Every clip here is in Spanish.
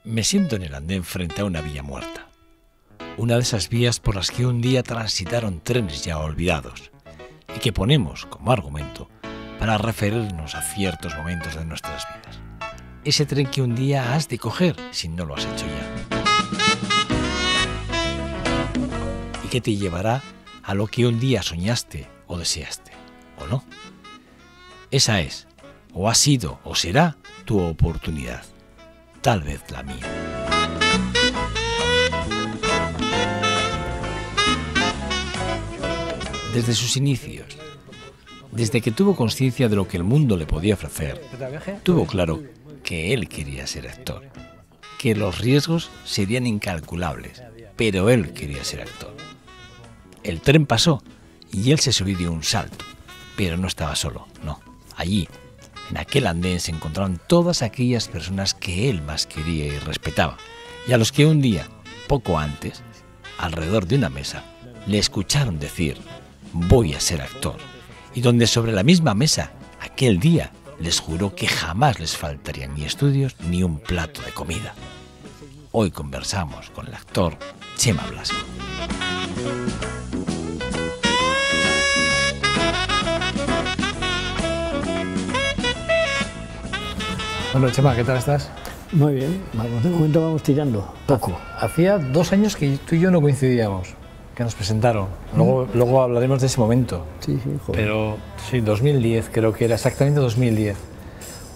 Me siento en el andén frente a una villa muerta. Una de esas vías por las que un día transitaron trenes ya olvidados y que ponemos como argumento para referirnos a ciertos momentos de nuestras vidas. Ese tren que un día has de coger si no lo has hecho ya. Y que te llevará a lo que un día soñaste o deseaste, ¿o no? Esa es, o ha sido, o será tu oportunidad. Tal vez la mía. Desde sus inicios, desde que tuvo conciencia de lo que el mundo le podía ofrecer, tuvo claro que él quería ser actor, que los riesgos serían incalculables, pero él quería ser actor. El tren pasó y él se subió de un salto, pero no estaba solo, no. Allí, en aquel andén, se encontraron todas aquellas personas que él más quería y respetaba, y a los que un día, poco antes, alrededor de una mesa, le escucharon decir: voy a ser actor, y donde sobre la misma mesa, aquel día, les juró que jamás les faltarían ni estudios ni un plato de comida. Hoy conversamos con el actor Chema Blasco. Bueno, Chema, ¿qué tal estás? Muy bien, vamos, de momento vamos tirando. Poco. Hacía 2 años que tú y yo no coincidíamos, que nos presentaron. Luego hablaremos de ese momento. Sí, joder. Pero sí, 2010, creo que era exactamente 2010,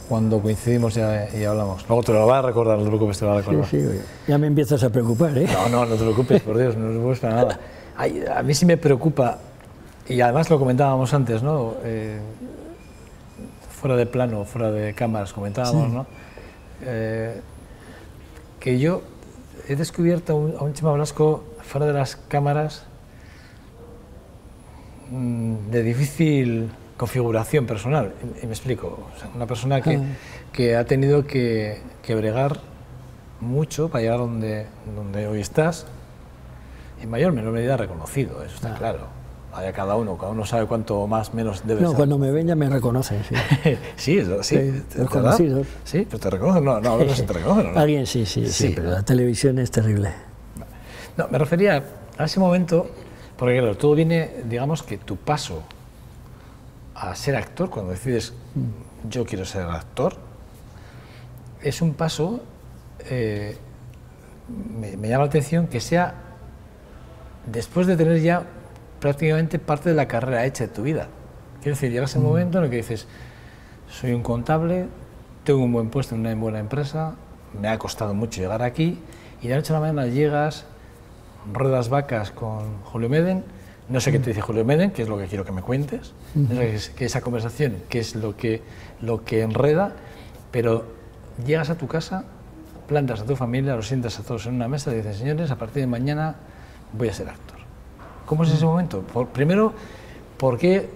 cuando coincidimos y hablamos. Luego te lo vas a recordar, no te preocupes, te lo vas a recordar. Sí, ya me empiezas a preocupar, ¿eh? No te preocupes, por Dios, no te preocupes para nada. A mí sí me preocupa, y además lo comentábamos antes, ¿no? Fuera de plano, fuera de cámaras, comentábamos, sí, ¿no? Que yo he descubierto a un Chema Blasco fuera de las cámaras de difícil configuración personal, y me explico. O sea, una persona que ha tenido que bregar mucho para llegar donde hoy estás, en mayor o menor medida reconocido, eso está claro. Cada uno sabe cuánto más menos debe ser. Cuando me ven ya me reconocen, sí. sí, conocidos. Sí, pero te reconocen, no si te reconocen, ¿no? Alguien sí, pero la televisión es terrible. No, me refería a ese momento, porque claro, todo viene, digamos que tu paso a ser actor, cuando decides yo quiero ser actor, es un paso, me llama la atención que sea después de tener ya prácticamente parte de la carrera hecha de tu vida. Quiero decir, llegas el momento en el que dices, soy un contable, tengo un buen puesto en una buena empresa, me ha costado mucho llegar aquí, y de la noche a la mañana llegas, ruedas vacas con Julio Medem, no sé qué te dice Julio Medem, que es lo que quiero que me cuentes, no sé qué esa conversación, qué es lo que enreda, pero llegas a tu casa, plantas a tu familia, los sientas a todos en una mesa y dices, señores, a partir de mañana voy a ser actor. ¿Cómo es ese momento? Primero, ¿por qué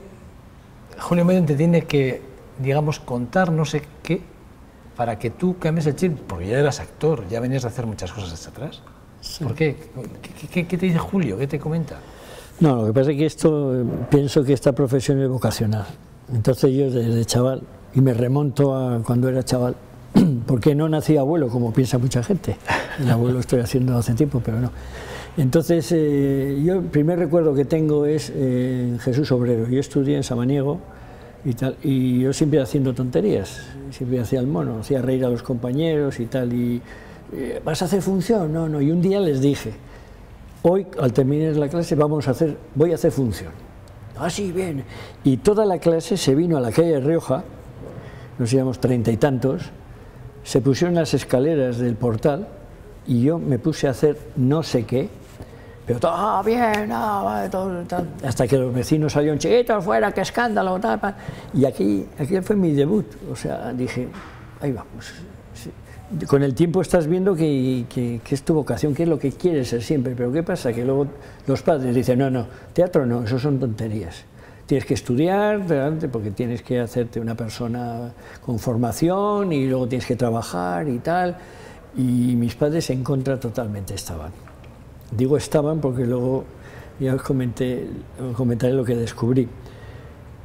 Julio Medem te tiene que, digamos, contar no sé qué para que tú cambies el chip? Porque ya eras actor, ya venías a hacer muchas cosas hacia atrás. Sí. ¿Por qué? ¿Qué te dice Julio? ¿Qué te comenta? No, lo que pasa es que pienso que esta profesión es vocacional. Entonces yo desde chaval, y me remonto a cuando era chaval, porque no nací abuelo, como piensa mucha gente. El abuelo estoy haciendo hace tiempo, pero no. Entonces, yo el primer recuerdo que tengo es Jesús Obrero. Yo estudié en Samaniego y tal, y yo siempre haciendo tonterías, siempre hacía el mono, hacía reír a los compañeros y tal, y ¿vas a hacer función? No, y un día les dije, hoy al terminar la clase voy a hacer función. Ah, sí, bien. Y toda la clase se vino a la calle Rioja, nos íbamos 30 y tantos, se pusieron las escaleras del portal y yo me puse a hacer no sé qué, pero todo bien, todo, tal, hasta que los vecinos salieron, chiquitos, fuera, qué escándalo, tal, y aquí fue mi debut. O sea, dije, ahí vamos. Sí. Con el tiempo estás viendo que es tu vocación, que es lo que quieres ser siempre, pero ¿qué pasa? Que luego los padres dicen, no, teatro no, eso son tonterías. Tienes que estudiar, porque tienes que hacerte una persona con formación y luego tienes que trabajar y tal. Y mis padres en contra totalmente estaban. Digo estaban porque luego ya os comentaré lo que descubrí.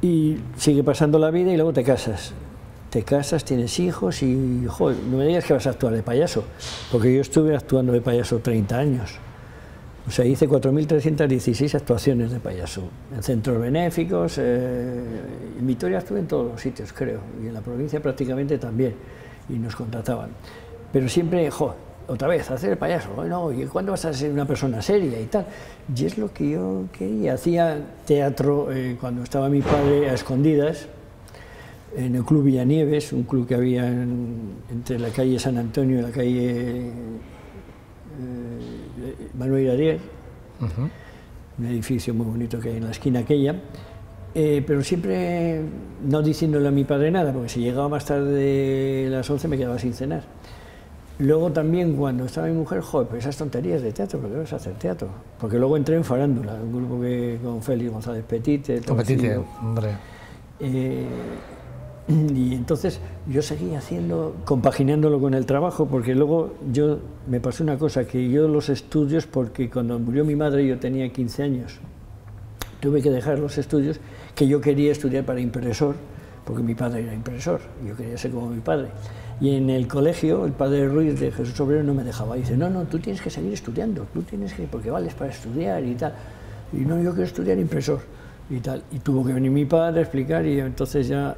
Y sigue pasando la vida y luego te casas. te casas, tienes hijos y, joder, no me digas que vas a actuar de payaso, porque yo estuve actuando de payaso 30 años. O sea, hice 4.316 actuaciones de payaso, en centros benéficos, en Vitoria estuve en todos los sitios, creo, y en la provincia prácticamente también, y nos contrataban. Pero siempre, joder, otra vez, hacer el payaso, no, ¿y cuándo vas a ser una persona seria y tal? Y es lo que yo quería. Hacía teatro cuando estaba mi padre a escondidas, en el Club Villanieves, un club que había entre la calle San Antonio y la calle Manuel Ariel, un edificio muy bonito que hay en la esquina aquella, pero siempre no diciéndole a mi padre nada, porque si llegaba más tarde de las 11 me quedaba sin cenar. Luego también cuando estaba mi mujer, joder, pues esas tonterías de teatro, ¿por qué vas a hacer teatro? Porque luego entré en Farándula, un grupo que con Félix González Petite. Petite, hombre. Y entonces yo seguía haciendo, compaginándolo con el trabajo, porque luego me pasó una cosa, que yo los estudios, porque cuando murió mi madre yo tenía 15 años, tuve que dejar los estudios, que yo quería estudiar para impresor, porque mi padre era impresor, yo quería ser como mi padre. Y en el colegio, el padre Ruiz de Jesús Obrero no me dejaba, dice, no, tú tienes que seguir estudiando, tú tienes que, porque vales para estudiar y tal. Y no, yo quiero estudiar impresor y tal. Y tuvo que venir mi padre a explicar y entonces ya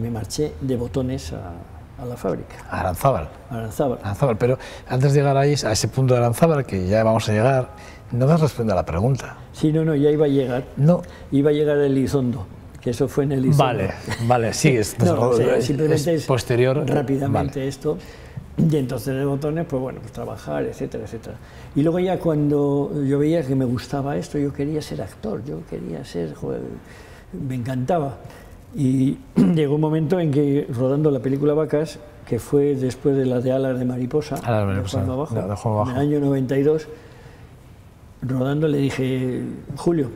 me marché de botones a la fábrica. A Aranzábal. Aranzábal. Pero antes de llegar ahí, a ese punto de Aranzábal, que ya vamos a llegar, no me has respondido a la pregunta. Sí, no, ya iba a llegar. No. Iba a llegar el Elizondo, que eso fue en el Elizondo. Vale, sí, simplemente es posterior. Rápidamente esto. Y entonces de botones, pues bueno, pues trabajar, etcétera, etcétera. Y luego ya cuando yo veía que me gustaba esto, yo quería ser actor, yo quería ser, joder, me encantaba. Y llegó un momento en que, rodando la película Vacas, que fue después de la de Alas de Mariposa, de Juan Bajo, en el año 92, rodando le dije, Julio,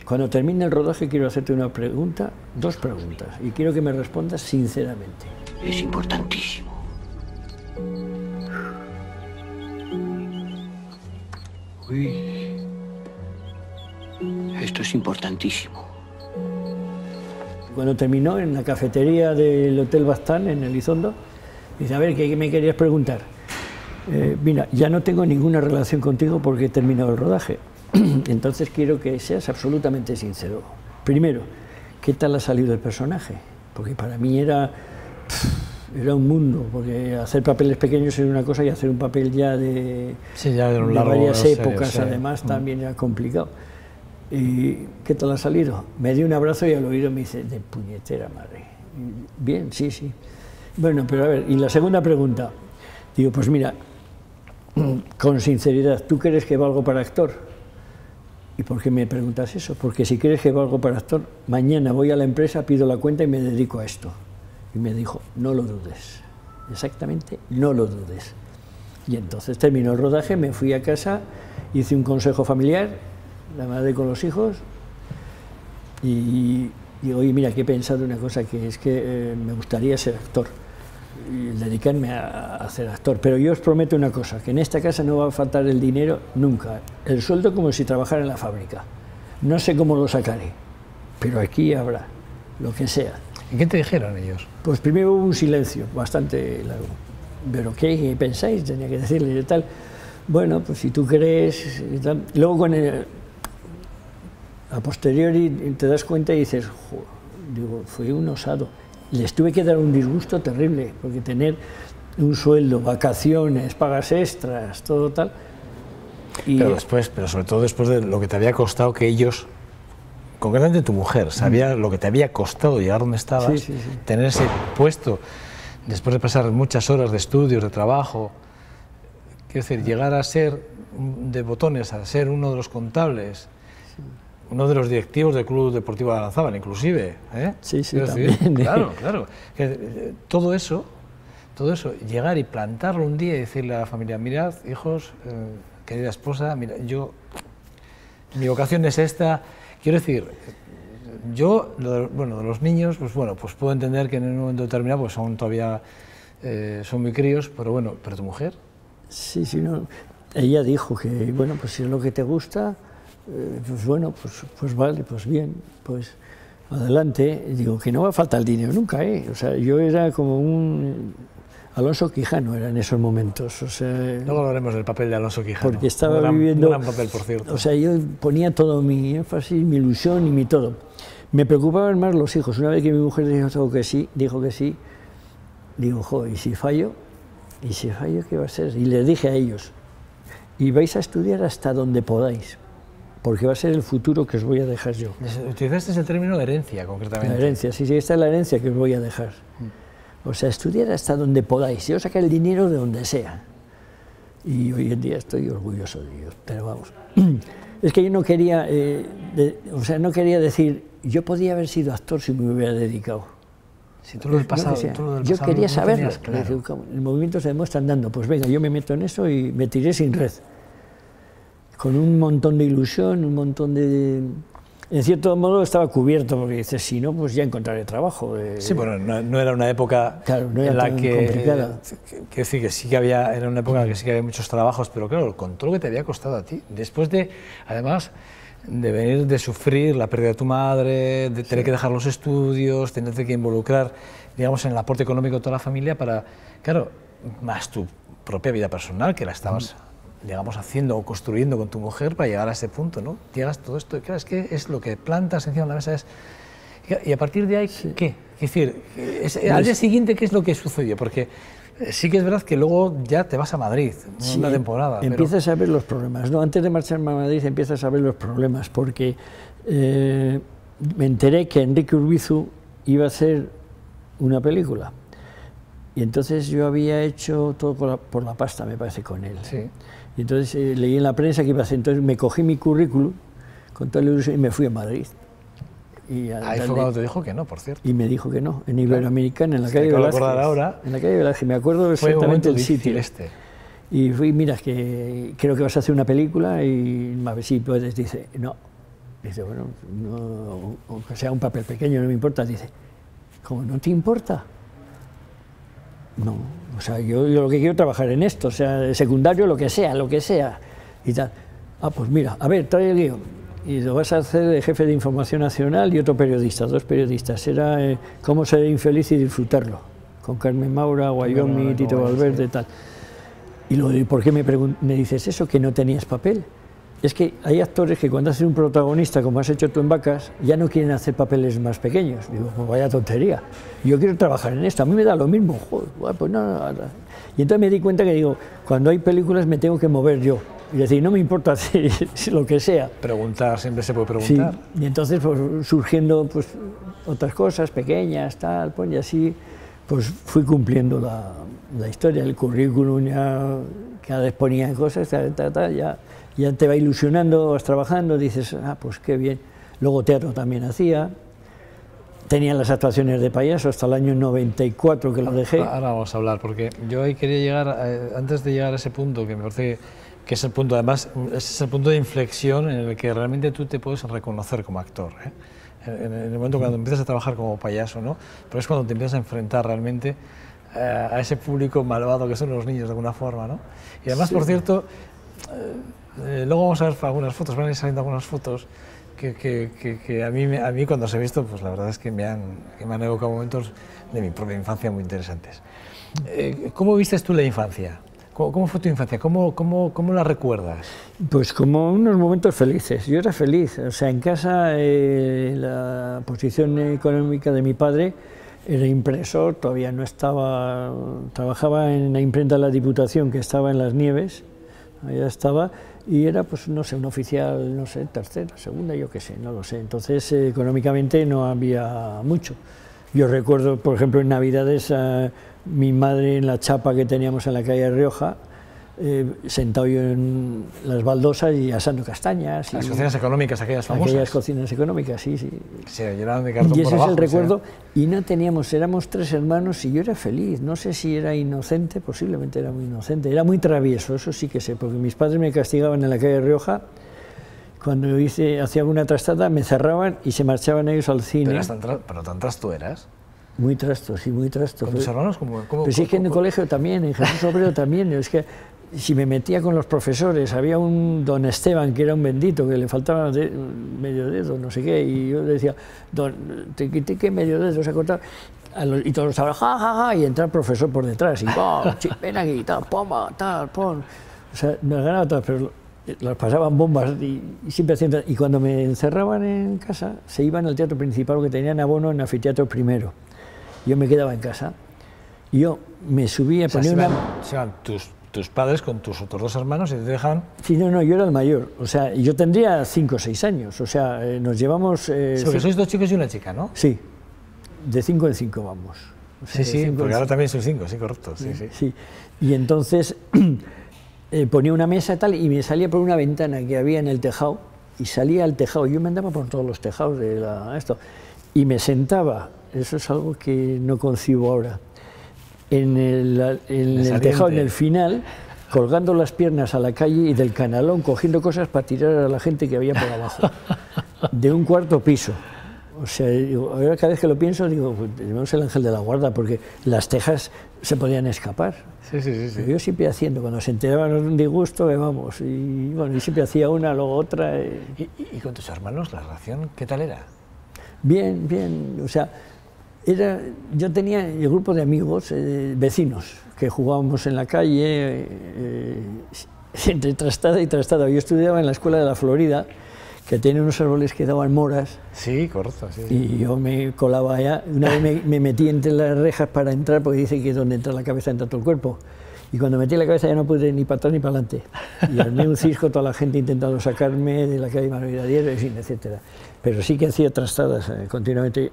cuando termine el rodaje quiero hacerte una pregunta, dos preguntas, y quiero que me respondas sinceramente. Es importantísimo. Uy, esto es importantísimo. Cuando terminó en la cafetería del Hotel Baztán, en Elizondo, dice, a ver, ¿qué me querías preguntar? Mira, ya no tengo ninguna relación contigo porque he terminado el rodaje, entonces quiero que seas absolutamente sincero. Primero, ¿qué tal ha salido el personaje? Porque para mí era un mundo, porque hacer papeles pequeños era una cosa y hacer un papel ya de varias épocas, además, también era complicado. ¿Y qué tal ha salido? Me dio un abrazo y al oído me dice, de puñetera madre. Bien, sí. Bueno, pero a ver, y la segunda pregunta. Digo, pues mira, con sinceridad, ¿tú crees que valgo para actor? ¿Y por qué me preguntas eso? Porque si crees que valgo para actor, mañana voy a la empresa, pido la cuenta y me dedico a esto. Y me dijo, no lo dudes. Exactamente, no lo dudes. Y entonces terminó el rodaje, me fui a casa, hice un consejo familiar, la madre con los hijos, y digo, oye, mira, que he pensado una cosa, que es que me gustaría ser actor, y dedicarme a ser actor, pero yo os prometo una cosa, que en esta casa no va a faltar el dinero nunca, el sueldo como si trabajara en la fábrica, no sé cómo lo sacaré, pero aquí habrá, lo que sea. ¿Y qué te dijeron ellos? Pues primero hubo un silencio bastante largo, pero ¿qué pensáis? Tenía que decirle y tal. Bueno, pues si tú crees y tal. Luego a posteriori te das cuenta y dices, digo, fui un osado. Les tuve que dar un disgusto terrible, porque tener un sueldo, vacaciones, pagas extras, todo tal. Y pero sobre todo después de lo que te había costado que ellos, concretamente tu mujer, sabía lo que te había costado llegar donde estabas, tener ese puesto, después de pasar muchas horas de estudios, de trabajo. Quiero decir, llegar a ser de botones, a ser uno de los contables, uno de los directivos del Club Deportivo de Aranzábal, inclusive. Sí, también. Claro. Todo eso, llegar y plantarlo un día y decirle a la familia, mirad, hijos, querida esposa, mira, mi vocación es esta. Quiero decir, yo, de los niños, pues puedo entender que en un momento determinado pues son todavía, son muy críos, pero bueno, ¿pero tu mujer? Sí, no. Ella dijo que, bueno, pues si es lo que te gusta, pues bueno, pues vale, pues bien, pues adelante, digo que no va a faltar el dinero nunca, ¿eh? O sea, yo era como un Alonso Quijano, era en esos momentos, o sea... Luego hablaremos del papel de Alonso Quijano. Porque estaba viviendo... Un gran papel, por cierto. O sea, yo ponía todo mi énfasis, mi ilusión y mi todo. Me preocupaban más los hijos. Una vez que mi mujer dijo que sí, digo, jo, ¿y si fallo? ¿Y si fallo qué va a ser? Y les dije a ellos, y vais a estudiar hasta donde podáis, porque va a ser el futuro que os voy a dejar yo. Utilizaste el término herencia, concretamente. La herencia, sí, esta es la herencia que os voy a dejar. O sea, estudiar hasta donde podáis, yo sacar el dinero de donde sea. Y hoy en día estoy orgulloso de ello, pero vamos. Es que yo no quería, no quería decir, yo podía haber sido actor si me hubiera dedicado. Si tú lo del pasado, yo quería saberlo. Claro. El movimiento se demuestra andando, pues venga, yo me meto en eso y me tiré sin red. Con un montón de ilusión, un montón de... En cierto modo estaba cubierto, porque dices, si no, pues ya encontraré trabajo. Sí, bueno, no era una época claro, no era en la tan que... complicada. Quiero decir que sí que había, era una época en la que sí que había muchos trabajos, pero claro, con todo lo que te había costado a ti, después de, además, de venir de sufrir la pérdida de tu madre, de tener que dejar los estudios, tenerte que involucrar, digamos, en el aporte económico de toda la familia para, claro, más tu propia vida personal, que la estabas... digamos, haciendo o construyendo con tu mujer para llegar a ese punto, ¿no? Llegas todo esto, claro, es que es lo que plantas encima de la mesa, y a partir de ahí, ¿qué? Es decir, al día siguiente, ¿qué es lo que sucedió? Porque sí que es verdad que luego ya te vas a Madrid, una temporada. Empiezas a ver los problemas, ¿no? Antes de marcharme a Madrid empiezas a ver los problemas, porque me enteré que Enrique Urbizu iba a hacer una película, y entonces yo había hecho todo por la pasta, me parece, con él. Sí. Y entonces leí en la prensa que iba a hacer, entonces me cogí mi currículum con toda la ilusión y me fui a Madrid. Y ahí fue cuando te dijo que no, por cierto. Y me dijo que no, en Iberoamericana, en la calle Velázquez. En la calle Velázquez, me acuerdo exactamente el sitio. Y fui, mira, que creo que vas a hacer una película y a ver si puedes. Dice, no. Dice, bueno, no, aunque sea un papel pequeño, no me importa. Dice, ¿cómo no te importa? No, o sea, yo lo que quiero es trabajar en esto, o sea, de secundario, lo que sea, y tal. Ah, pues mira, a ver, trae el guión. Y lo vas a hacer de jefe de Información Nacional y otro periodista, 2 periodistas. Era Cómo ser infeliz y disfrutarlo, con Carmen Maura, Guayomi, Tito Valverde, tal. Y luego, ¿por qué me dices eso, que no tenías papel? Es que hay actores que cuando hacen un protagonista, como has hecho tú en Vacas, ya no quieren hacer papeles más pequeños. Digo, pues vaya tontería. Yo quiero trabajar en esto, a mí me da lo mismo. Joder, pues no. Y entonces me di cuenta que digo, cuando hay películas me tengo que mover yo. Y decir, no me importa si lo que sea. Preguntar, siempre se puede preguntar. Sí, y entonces pues, surgiendo pues, otras cosas pequeñas, tal, pues, y así pues fui cumpliendo la historia, el currículum, ya cada vez ponía cosas, ya te va ilusionando, vas trabajando, dices, ah, pues qué bien. Luego teatro también hacía, tenía las actuaciones de payaso hasta el año 94 que lo dejé. Ahora vamos a hablar, porque yo ahí quería llegar, antes de llegar a ese punto, que me parece que es el punto, además, es el punto de inflexión en el que realmente tú te puedes reconocer como actor, ¿eh? En el momento cuando empiezas a trabajar como payaso, ¿no? Pero es cuando te empiezas a enfrentar realmente a ese público malvado que son los niños de alguna forma, ¿no? Y además, sí. Por cierto, luego vamos a ver algunas fotos, van a ir saliendo algunas fotos que a mí cuando os he visto, pues la verdad es que me han evocado momentos de mi propia infancia muy interesantes. ¿Cómo viste tú la infancia? ¿Cómo fue tu infancia? ¿Cómo la recuerdas? Pues como unos momentos felices. Yo era feliz. O sea, en casa la posición económica de mi padre era impresor, todavía no estaba... Trabajaba en la imprenta de la Diputación, que estaba en Las Nieves, allá estaba, y era, pues no sé, un oficial, no sé, tercera, segunda, yo qué sé, no lo sé. Entonces, económicamente no había mucho. Yo recuerdo, por ejemplo, en Navidades, mi madre en la chapa que teníamos en la calle Rioja, sentado yo en las baldosas y asando castañas. Las cocinas económicas, aquellas famosas. Aquellas cocinas económicas, sí, sí. Se llenaban de cartón y ese por abajo, es el recuerdo. Y no teníamos, éramos 3 hermanos y yo era feliz. No sé si era inocente, posiblemente era muy inocente. Era muy travieso, eso sí que sé, porque mis padres me castigaban en la calle Rioja. Cuando hacía alguna trastada, me cerraban y se marchaban ellos al cine. Pero tan trasto eras. Muy trasto, sí, muy trasto. ¿Con tus hermanos? ¿Cómo Pero sí, es que en el colegio también, en Jesús Obrero también. Es que si me metía con los profesores, había un don Esteban que era un bendito, que le faltaba medio dedo, no sé qué, y yo le decía, don, te quité que medio dedo se ha cortado, y todos estaban, ja, ja, ja, y entra el profesor por detrás, y ven aquí, tal, pon. O sea, nos ganaba todas, pero las pasaban bombas y siempre hacían. Y cuando me encerraban en casa, se iban al teatro principal, que tenían abono en Anfiteatro Primero. Yo me quedaba en casa. Y yo me subía, ponía una. Se van tus padres con tus otros 2 hermanos y te dejaban. Sí, no, yo era el mayor. O sea, yo tendría 5 o 6 años. O sea, nos llevamos. Sí, porque sois 2 chicos y una chica, ¿no? Sí, de 5 en 5 vamos. O sea, sí, porque ahora también sois 5, sí, correcto. Sí. Y entonces ponía una mesa tal y me salía por una ventana que había en el tejado y salía al tejado. Yo me andaba por todos los tejados de esto y me sentaba. Eso es algo que no concibo ahora. En el tejado, en el final, colgando las piernas a la calle y del canalón, cogiendo cosas para tirar a la gente que había por abajo, de un 4º piso. O sea, ahora cada vez que lo pienso, digo, pues, tenemos el ángel de la guarda, porque las tejas se podían escapar. Sí. Pero yo siempre haciendo, cuando se enteraban de un disgusto, vamos, y bueno, yo siempre hacía una, luego otra. ¿Y con tus hermanos la relación qué tal era? Bien, o sea, yo tenía el grupo de amigos, vecinos, que jugábamos en la calle, entre trastada y trastada. Yo estudiaba en la Escuela de la Florida, que tiene unos árboles que daban moras. Sí, correcto. Sí. Y yo me colaba allá. Una vez me metí entre las rejas para entrar, porque dice que donde entra la cabeza entra todo el cuerpo. Y cuando metí la cabeza ya no pude ni para atrás ni para adelante. Y armé un cisco, toda la gente intentando sacarme de la calle Manuel Diero, etc. Pero sí que hacía trastadas continuamente.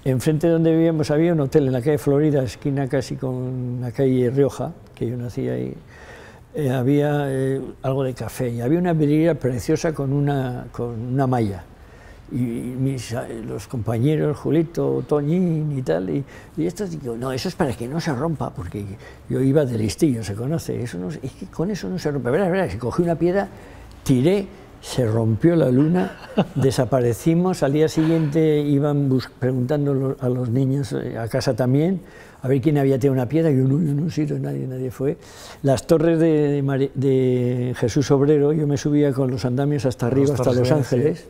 Enfrente de donde vivíamos había un hotel en la calle Florida, esquina casi con la calle Rioja, que yo nací ahí. Había algo de café y había una vidriera preciosa con una malla. Y los compañeros, Julito, Toñín y tal, y esto digo, no, eso es para que no se rompa, porque yo iba de listillo, se conoce, eso no, es que con eso no se rompe. Verás, cogí una piedra, tiré, se rompió la luna, desaparecimos, al día siguiente iban preguntando a los niños a casa también, a ver quién había tirado una piedra, y yo no he sido, nadie fue. Las torres de Jesús Obrero, yo me subía con los andamios hasta arriba, hasta Los Ángeles. Sí.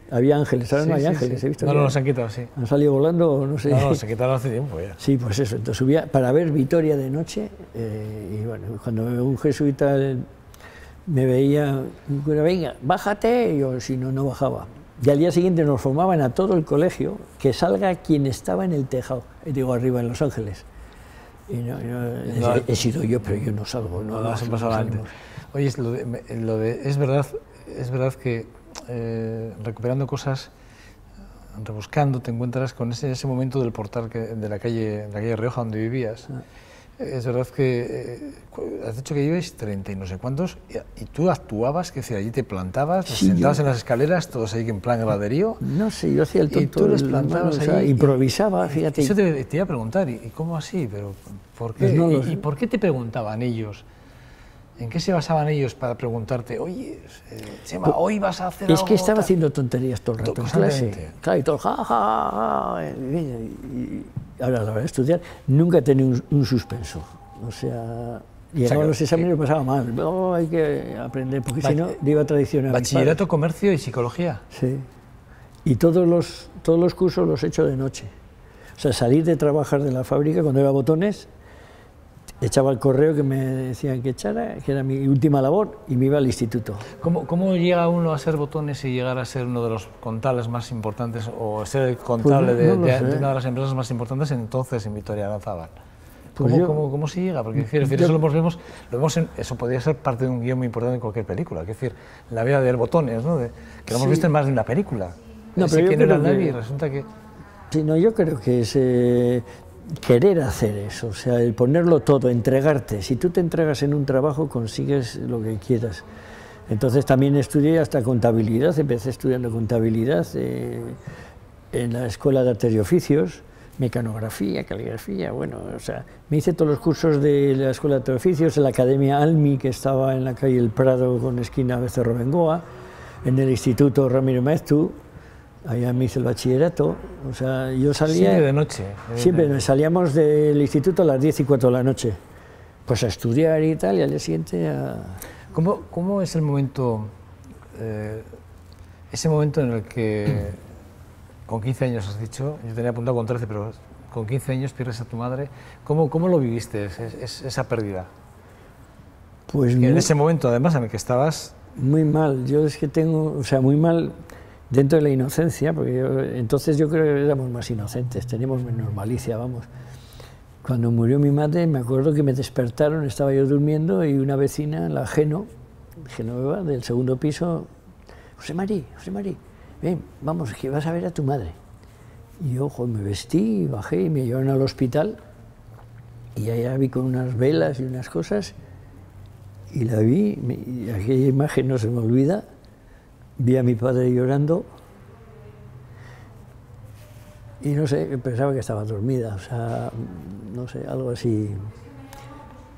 Había ángeles, ahora no hay ángeles, ¿he visto? No, los han quitado, sí. ¿Han salido volando? No sé. No, se quitaron hace tiempo ya. Sí, pues eso, entonces subía para ver Vitoria de noche, y bueno, cuando un jesuita me veía, venga, bájate, y yo, si no, no bajaba. Y al día siguiente nos formaban a todo el colegio que salga quien estaba en el tejado, digo, arriba en Los Ángeles. Y he sido yo, pero yo no salgo. No se pasado antes. Oye, es verdad que recuperando cosas, rebuscando, te encuentras con ese momento del portal de la calle Rioja donde vivías. Es verdad que has dicho que lleves 30 y no sé cuántos, y tú actuabas, que allí te plantabas, sí, sentabas en las escaleras, todos ahí en plan graderío. No sé, yo hacía el tonto. Y tú les plantabas ahí. Improvisaba, fíjate. Eso te iba a preguntar, ¿y cómo así? ¿Pero por qué? Pues no, ¿Y por qué te preguntaban ellos? ¿En qué se basaban ellos para preguntarte, oye, Chema, hoy vas a hacer algo? Es que estaba haciendo tonterías todo el rato en clase. Claro, y todo, y ahora, a la hora de estudiar, nunca he tenido un suspenso. O sea, llegaba a los exámenes y lo pasaba mal. No, hay que aprender, porque si no, iba a traicionar. ¿Bachillerato, comercio y psicología? Sí. Y todos los cursos los he hecho de noche. O sea, salir de trabajar de la fábrica cuando era botones, echaba el correo que me decían que echara, que era mi última labor, y me iba al instituto. ¿Cómo llega uno a ser botones y llegar a ser uno de los contables más importantes, o ser el contable de una de las empresas más importantes entonces en Vitoria-Gasteiz? ¿Cómo se llega? Porque eso lo vemos eso podría ser parte de un guión muy importante en cualquier película, es decir, la vida del botones, ¿no? Que lo hemos visto en más de una película. No, pero ¿quién era Levi? Resulta que... Sí, no, yo creo que es querer hacer eso, o sea, el ponerlo todo, entregarte. Si tú te entregas en un trabajo, consigues lo que quieras. Entonces también estudié hasta contabilidad, empecé estudiando contabilidad en la Escuela de Artes y Oficios, mecanografía, caligrafía, bueno, o sea, me hice todos los cursos de la Escuela de Artes y Oficios, en la Academia Almi, que estaba en la calle El Prado con esquina Becerro Bengoa, en el Instituto Ramiro Maeztu. Allá me hice el bachillerato, o sea, yo salía... Siempre de noche. Siempre, salíamos del instituto a las 10 y 4 de la noche. pues a estudiar y tal, y al día siguiente a... ¿Cómo es el momento, ese momento en el que con 15 años has dicho, yo tenía apuntado con 13, pero con 15 años pierdes a tu madre? ¿Cómo lo viviste, esa pérdida? Pues en ese momento, además, en el que estabas... Muy mal, yo es que tengo, o sea, muy mal dentro de la inocencia, porque entonces yo creo que éramos más inocentes, teníamos menos malicia, vamos. Cuando murió mi madre, me acuerdo que me despertaron, estaba yo durmiendo y una vecina, la Genoveva, del segundo piso, José Mari, ven, vamos, que vas a ver a tu madre. Y yo me vestí, bajé y me llevaron al hospital y allá vi con unas velas y unas cosas y la vi, y aquella imagen no se me olvida, vi a mi padre llorando. Y no sé, pensaba que estaba dormida, o sea, no sé, algo así.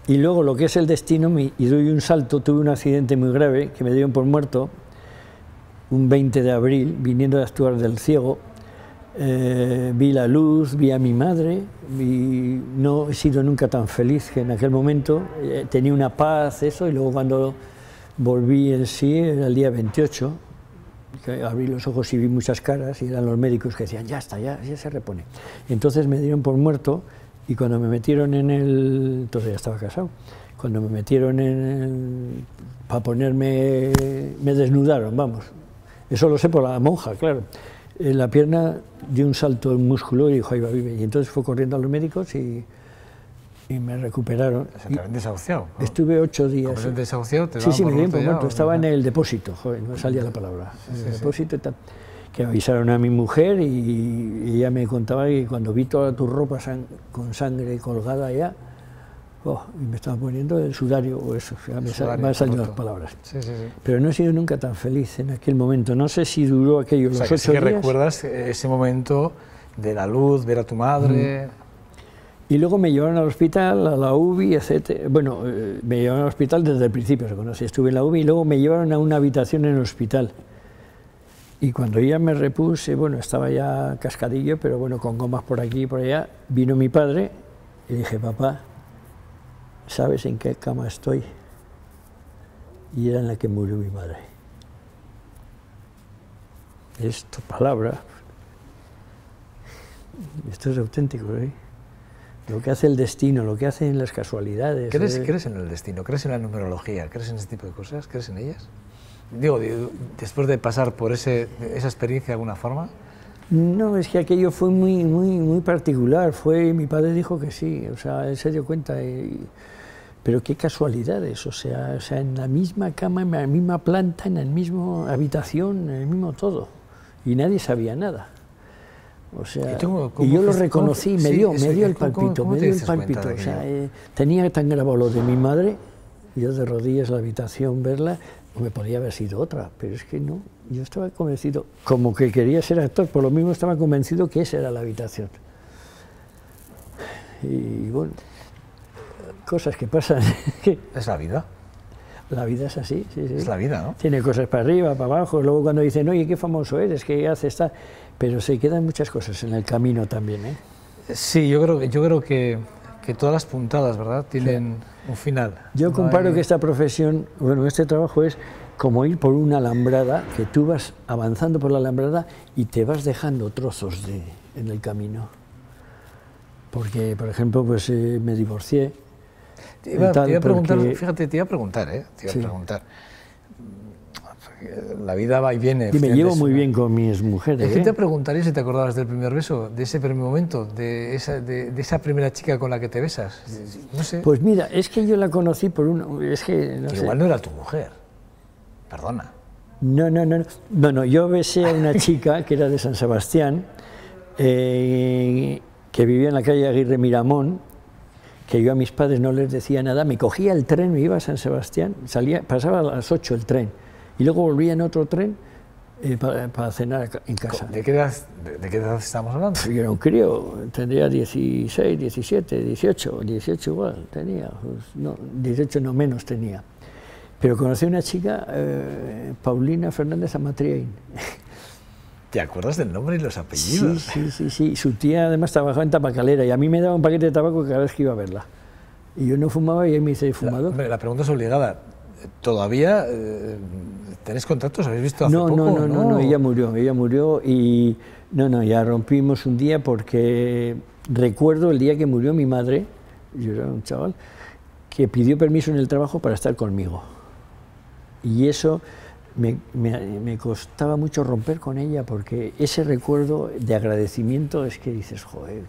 Y luego lo que es el destino, y doy un salto, tuve un accidente muy grave, que me dieron por muerto, un 20 de abril, viniendo de actuar del Ciego, vi la luz, vi a mi madre, no he sido nunca tan feliz que en aquel momento, tenía una paz, eso, y luego cuando volví en sí, era el día 28, que abrí los ojos y vi muchas caras y eran los médicos que decían, ya está, ya se repone. Entonces me dieron por muerto y cuando me metieron en el... Entonces ya estaba casado. Cuando me metieron en el... para ponerme... me desnudaron, vamos. Eso lo sé por la monja, claro. En la pierna dio un salto el músculo y dijo, ahí va, vive. Y entonces fue corriendo a los médicos y me recuperaron. ¿Se te habían desahuciado? ¿No? Estuve 8 días. ¿Cómo se te desahuciado? Sí, me dieron por muerto. Estaba en el depósito, joder, no salía la palabra. En el depósito y tal. Que avisaron a mi mujer y ella me contaba que cuando vi toda tu ropa con sangre colgada allá, y me estaba poniendo el sudario o eso, o sea, me han salido las palabras. Sí. Pero no he sido nunca tan feliz en aquel momento. No sé si duró aquello los 8 días. Sí que recuerdas ese momento de la luz, ver a tu madre... Y luego me llevaron al hospital, a la UBI, etc. Bueno, me llevaron al hospital desde el principio, se conoce. Estuve en la UBI y luego me llevaron a una habitación en el hospital. Y cuando ya me repuse, bueno, estaba ya cascadillo, pero bueno, con gomas por aquí y por allá, vino mi padre y dije, papá, ¿sabes en qué cama estoy? Y era en la que murió mi madre. Es tu palabra. Esto es auténtico, ¿eh? Lo que hace el destino, lo que hacen las casualidades. ¿Crees en el destino? ¿Crees en la numerología? ¿Crees en ese tipo de cosas? ¿Crees en ellas? Digo, después de pasar por esa experiencia de alguna forma. No, es que aquello fue muy particular. Mi padre dijo que sí, o sea, él se dio cuenta. Pero qué casualidades, o sea, en la misma cama, en la misma planta, en la misma habitación, en el mismo todo. Y nadie sabía nada. O sea, y yo lo reconocí, me dio el palpito, o sea, tenía tan grabado lo de mi madre, yo de rodillas en la habitación verla, me podía haber sido otra, pero es que no, yo estaba convencido, como que quería ser actor, por lo mismo estaba convencido que esa era la habitación. Y bueno, cosas que pasan. Es la vida. La vida es así, sí. Es la vida, ¿no? Tiene cosas para arriba, para abajo, luego cuando dicen, oye, qué famoso eres, qué haces, tal, pero se quedan muchas cosas en el camino también, ¿eh? Sí, yo creo que todas las puntadas, ¿verdad?, tienen un final. Yo comparo que esta profesión, bueno, este trabajo es como ir por una alambrada, que tú vas avanzando por la alambrada y te vas dejando trozos en el camino. Porque, por ejemplo, pues me divorcié. Te iba a preguntar, fíjate, te iba a preguntar. La vida va y viene. Y me llevo muy bien con mis mujeres. Es que te preguntaría si te acordabas del primer beso, de ese primer momento, de esa primera chica con la que te besas. No sé. Pues mira, es que yo la conocí por es que no sé. Igual no era tu mujer. Perdona. No, yo besé a una chica que era de San Sebastián, que vivía en la calle Aguirre Miramón, que yo a mis padres no les decía nada, me cogía el tren, me iba a San Sebastián, pasaba a las 8 el tren, y luego volvía en otro tren para cenar en casa. ¿De qué edad estamos hablando? Yo era un crío, tendría 16, 17, 18 igual tenía, pues no, 18 no menos tenía. Pero conocí a una chica, Paulina Fernández Amatriain. ¿Te acuerdas del nombre y los apellidos? Sí. Su tía además trabajaba en tabacalera y a mí me daba un paquete de tabaco cada vez que iba a verla. Y yo no fumaba y él me hice fumador. La pregunta es obligada. ¿Todavía tenéis contactos? ¿Habéis visto hace poco? No, ella murió y ya rompimos un día porque recuerdo el día que murió mi madre, yo era un chaval, que pidió permiso en el trabajo para estar conmigo. Y eso me costaba mucho romper con ella porque ese recuerdo de agradecimiento es que dices, joder,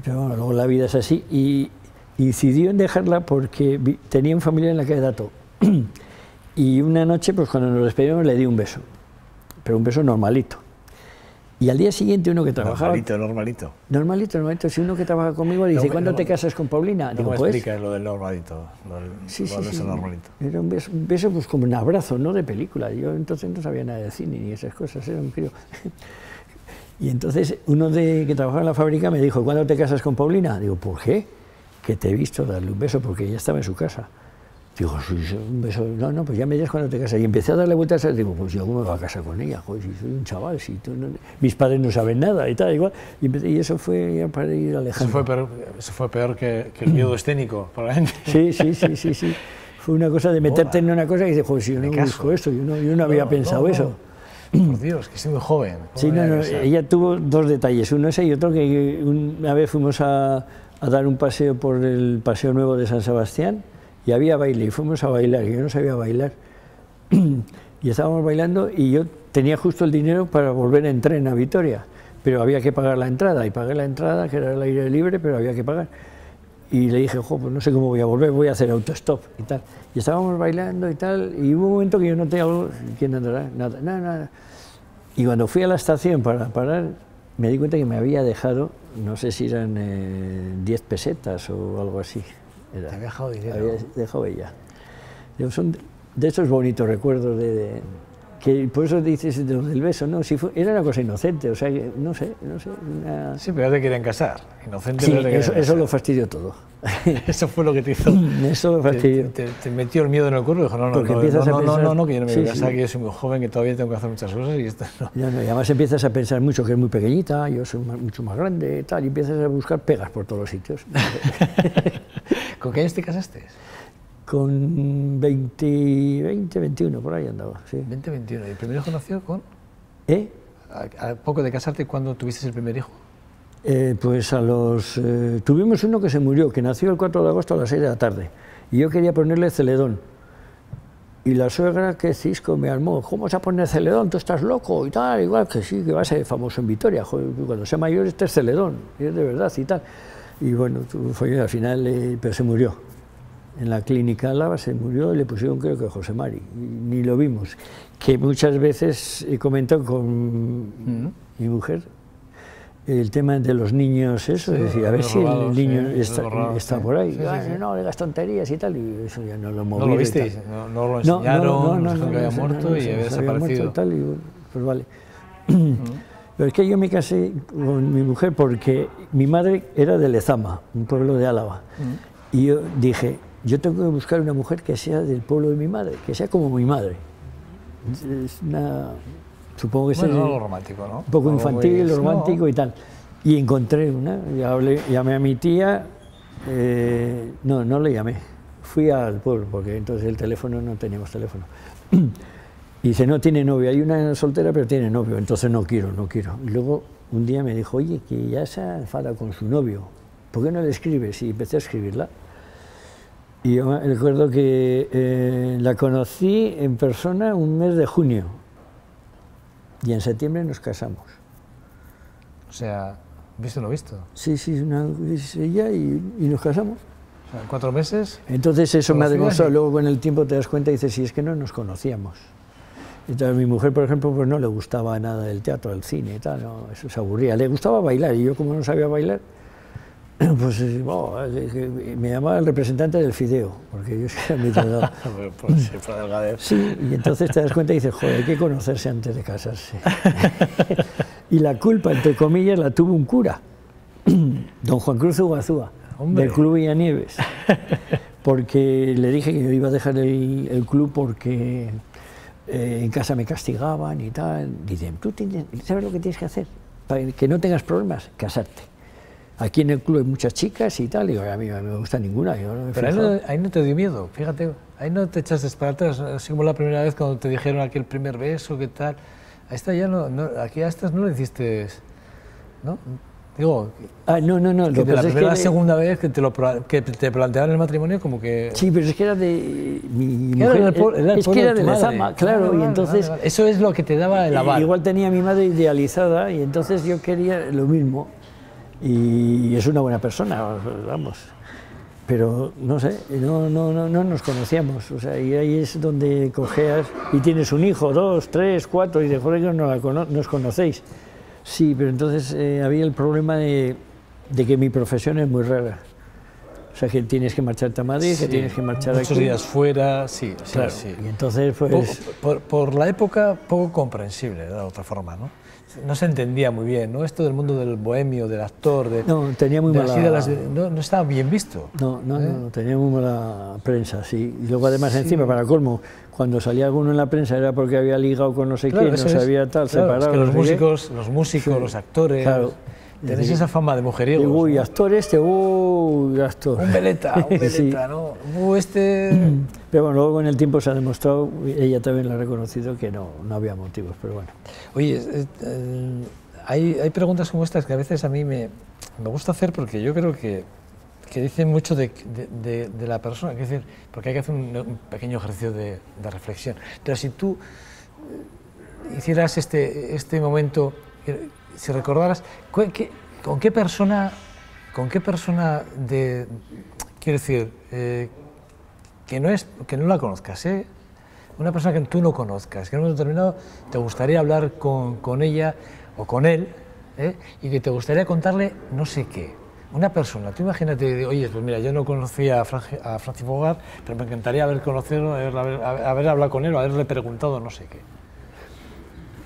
pero bueno, luego la vida es así y decidió en dejarla porque tenía un familiar en la calle Dato. Y una noche, pues cuando nos despedimos, le di un beso, pero un beso normalito. Y al día siguiente uno que trabajaba... Normalito. Si uno que trabaja conmigo le dice, ¿cuándo te casas con Paulina? Digo, pues... explica lo del normalito. Sí. Normalito. Era un beso pues como un abrazo, no de película. Yo entonces no sabía nada de cine ni esas cosas, era un crío. Y entonces uno que trabajaba en la fábrica me dijo, ¿cuándo te casas con Paulina? Digo, ¿por qué? Que te he visto darle un beso porque ella estaba en su casa. Digo, un beso, no, pues ya me dirás cuando te casas. Y empecé a darle vueltas, digo, pues yo cómo me voy a casar con ella, joder, si soy un chaval, si mis padres no saben nada y tal, igual. Y eso fue ya para ir alejando. Eso fue peor que el miedo escénico, probablemente. Sí. Fue una cosa de meterte en una cosa y dices, joder, si yo no busco esto, yo no había pensado eso. Por Dios, que soy muy joven. Sí, ella tuvo dos detalles, uno ese y otro que una vez fuimos a dar un paseo por el Paseo Nuevo de San Sebastián y había baile y fuimos a bailar, y yo no sabía bailar. Y estábamos bailando y yo tenía justo el dinero para volver en tren a Vitoria, pero había que pagar la entrada, y pagué la entrada, que era el aire libre, pero había que pagar. Y le dije, pues no sé cómo voy a volver, voy a hacer autostop y tal. Y estábamos bailando y tal, y hubo un momento que yo noté algo, ¿quién andará? Nada. Y cuando fui a la estación para parar, me di cuenta que me había dejado, no sé si eran 10 pesetas o algo así. Te había dejado dinero. Había dejado ella. Son de esos bonitos recuerdos que por eso dices del beso, ¿no? Si era una cosa inocente, o sea, no sé. Sí, pero ya te querían casar. Inocente. Sí, eso lo fastidió todo. Eso fue lo que te hizo. Eso lo fastidió. Te metió el miedo en el cuerpo y dijo, no, que yo no me voy a casar, que yo soy muy joven, que todavía tengo que hacer muchas cosas y esto no. Y además empiezas a pensar mucho que es muy pequeñita, yo soy mucho más grande, tal, y empiezas a buscar pegas por todos los sitios. ¿Con qué años te casaste? Con 21, por ahí andaba, sí. 20, 21. ¿Y el primer hijo nació con...? ¿A poco de casarte, cuándo tuviste el primer hijo? Pues tuvimos uno que se murió, que nació el 4 de agosto a las 6 de la tarde, y yo quería ponerle Celedón. Y la suegra, que cisco me armó, ¿cómo vas a poner Celedón? ¿Tú estás loco? Y tal, igual que sí, que va a ser famoso en Vitoria. Joder, cuando sea mayor, este es Celedón, y es de verdad y tal. Y bueno, al final, pero se murió. En la clínica Álava se murió y le pusieron, creo que José Mari, y ni lo vimos. Que muchas veces he comentado con mi mujer el tema de los niños, eso, es decir, a ver si el niño está por ahí. No, le das tonterías y tal, y eso ya no lo moví. ¿No lo visteis? ¿No lo enseñaron? No, que había muerto y había desaparecido. Tal, y pues vale. Pero es que yo me casé con mi mujer porque mi madre era de Lezama, un pueblo de Álava. Y yo dije, yo tengo que buscar una mujer que sea del pueblo de mi madre, que sea como mi madre. Es una... Supongo que es algo romántico, ¿no? Un poco infantil, romántico y tal. Y encontré una, llamé a mi tía, no le llamé, fui al pueblo, porque entonces el teléfono, no teníamos teléfono. Y dice, no tiene novio, hay una soltera pero tiene novio, entonces no quiero. Y luego un día me dijo, oye, que ya se enfada con su novio, ¿por qué no le escribes? Y empecé a escribirla. Y yo recuerdo que la conocí en persona un mes de junio. Y en septiembre nos casamos. O sea, ¿visto lo visto? Sí, es ella y nos casamos. O sea, 4 meses. Entonces eso me ha demostrado, luego con el tiempo te das cuenta y dices, sí, es que no nos conocíamos. Entonces, mi mujer, por ejemplo, pues no le gustaba nada del teatro, del cine y tal, no, eso se aburría. Le gustaba bailar y yo como no sabía bailar, pues me llamaba el representante del fideo, porque yo era muy delgado. Sí, y entonces te das cuenta y dices, joder, hay que conocerse antes de casarse. Y la culpa, entre comillas, la tuvo un cura, don Juan Cruz Ugazúa, del Club Villanieves, porque le dije que yo iba a dejar el club porque en casa me castigaban y tal. Dicen, tú sabes lo que tienes que hacer para que no tengas problemas, casarte. aquí en el club hay muchas chicas y tal, y digo, a mí no me gusta ninguna. Yo no me he Pero fijado. ahí no te dio miedo, fíjate, ahí no te echaste para atrás, así como la primera vez cuando te dijeron aquel primer beso, qué tal. A esta ya aquí a estas no le hiciste, ¿no? Digo, No, que lo de la pasa es primera a la que segunda vez que te planteaban el matrimonio como que... sí, pero es que era de mi Era mujer, el pueblo es que era tu de madre. Lezama, claro, y entonces Vale. Eso es lo que te daba el aval. igual tenía a mi madre idealizada y entonces yo quería lo mismo, y es una buena persona, vamos, pero no sé, no nos conocíamos, o sea, y ahí es donde cojeas y tienes un hijo, 2, 3, 4 y de joder que no os conocéis. Sí, pero entonces había el problema de que mi profesión es muy rara. O sea, que tienes que marcharte a Madrid, Sí, que tienes que marchar muchos aquí. días fuera, sí, Claro, sí. y entonces pues... Por la época poco comprensible, de otra forma, ¿no? No se entendía muy bien, ¿no? Esto del mundo del bohemio, del actor, No, tenía muy mala... no estaba bien visto. No, tenía muy mala prensa, sí. Y luego además encima, para colmo, cuando salía alguno en la prensa era porque había ligado con no sé quién, no sabía tal, separado. Es que no sé los músicos, Sí. los actores, Claro. tenéis esa fama de mujeriegos. qué. Uy, ¿no? actor actor. Un veleta, Sí. ¿no? Pero bueno, luego con el tiempo se ha demostrado, ella también lo ha reconocido, que no había motivos, pero bueno. Oye, hay preguntas como estas que a veces a mí me gusta hacer porque yo creo que dicen mucho de la persona, es decir, porque hay que hacer un pequeño ejercicio de reflexión. Pero si tú hicieras este momento, si recordaras, ¿con qué persona quiero decir, que no la conozcas, una persona que tú no conozcas, que en un momento determinado te gustaría hablar con ella o con él, y que te gustaría contarle no sé qué? Una persona, tú imagínate, oye, pues mira, yo no conocía a Francis Bogart, pero me encantaría haber conocido, haber hablado con él o haberle preguntado no sé qué.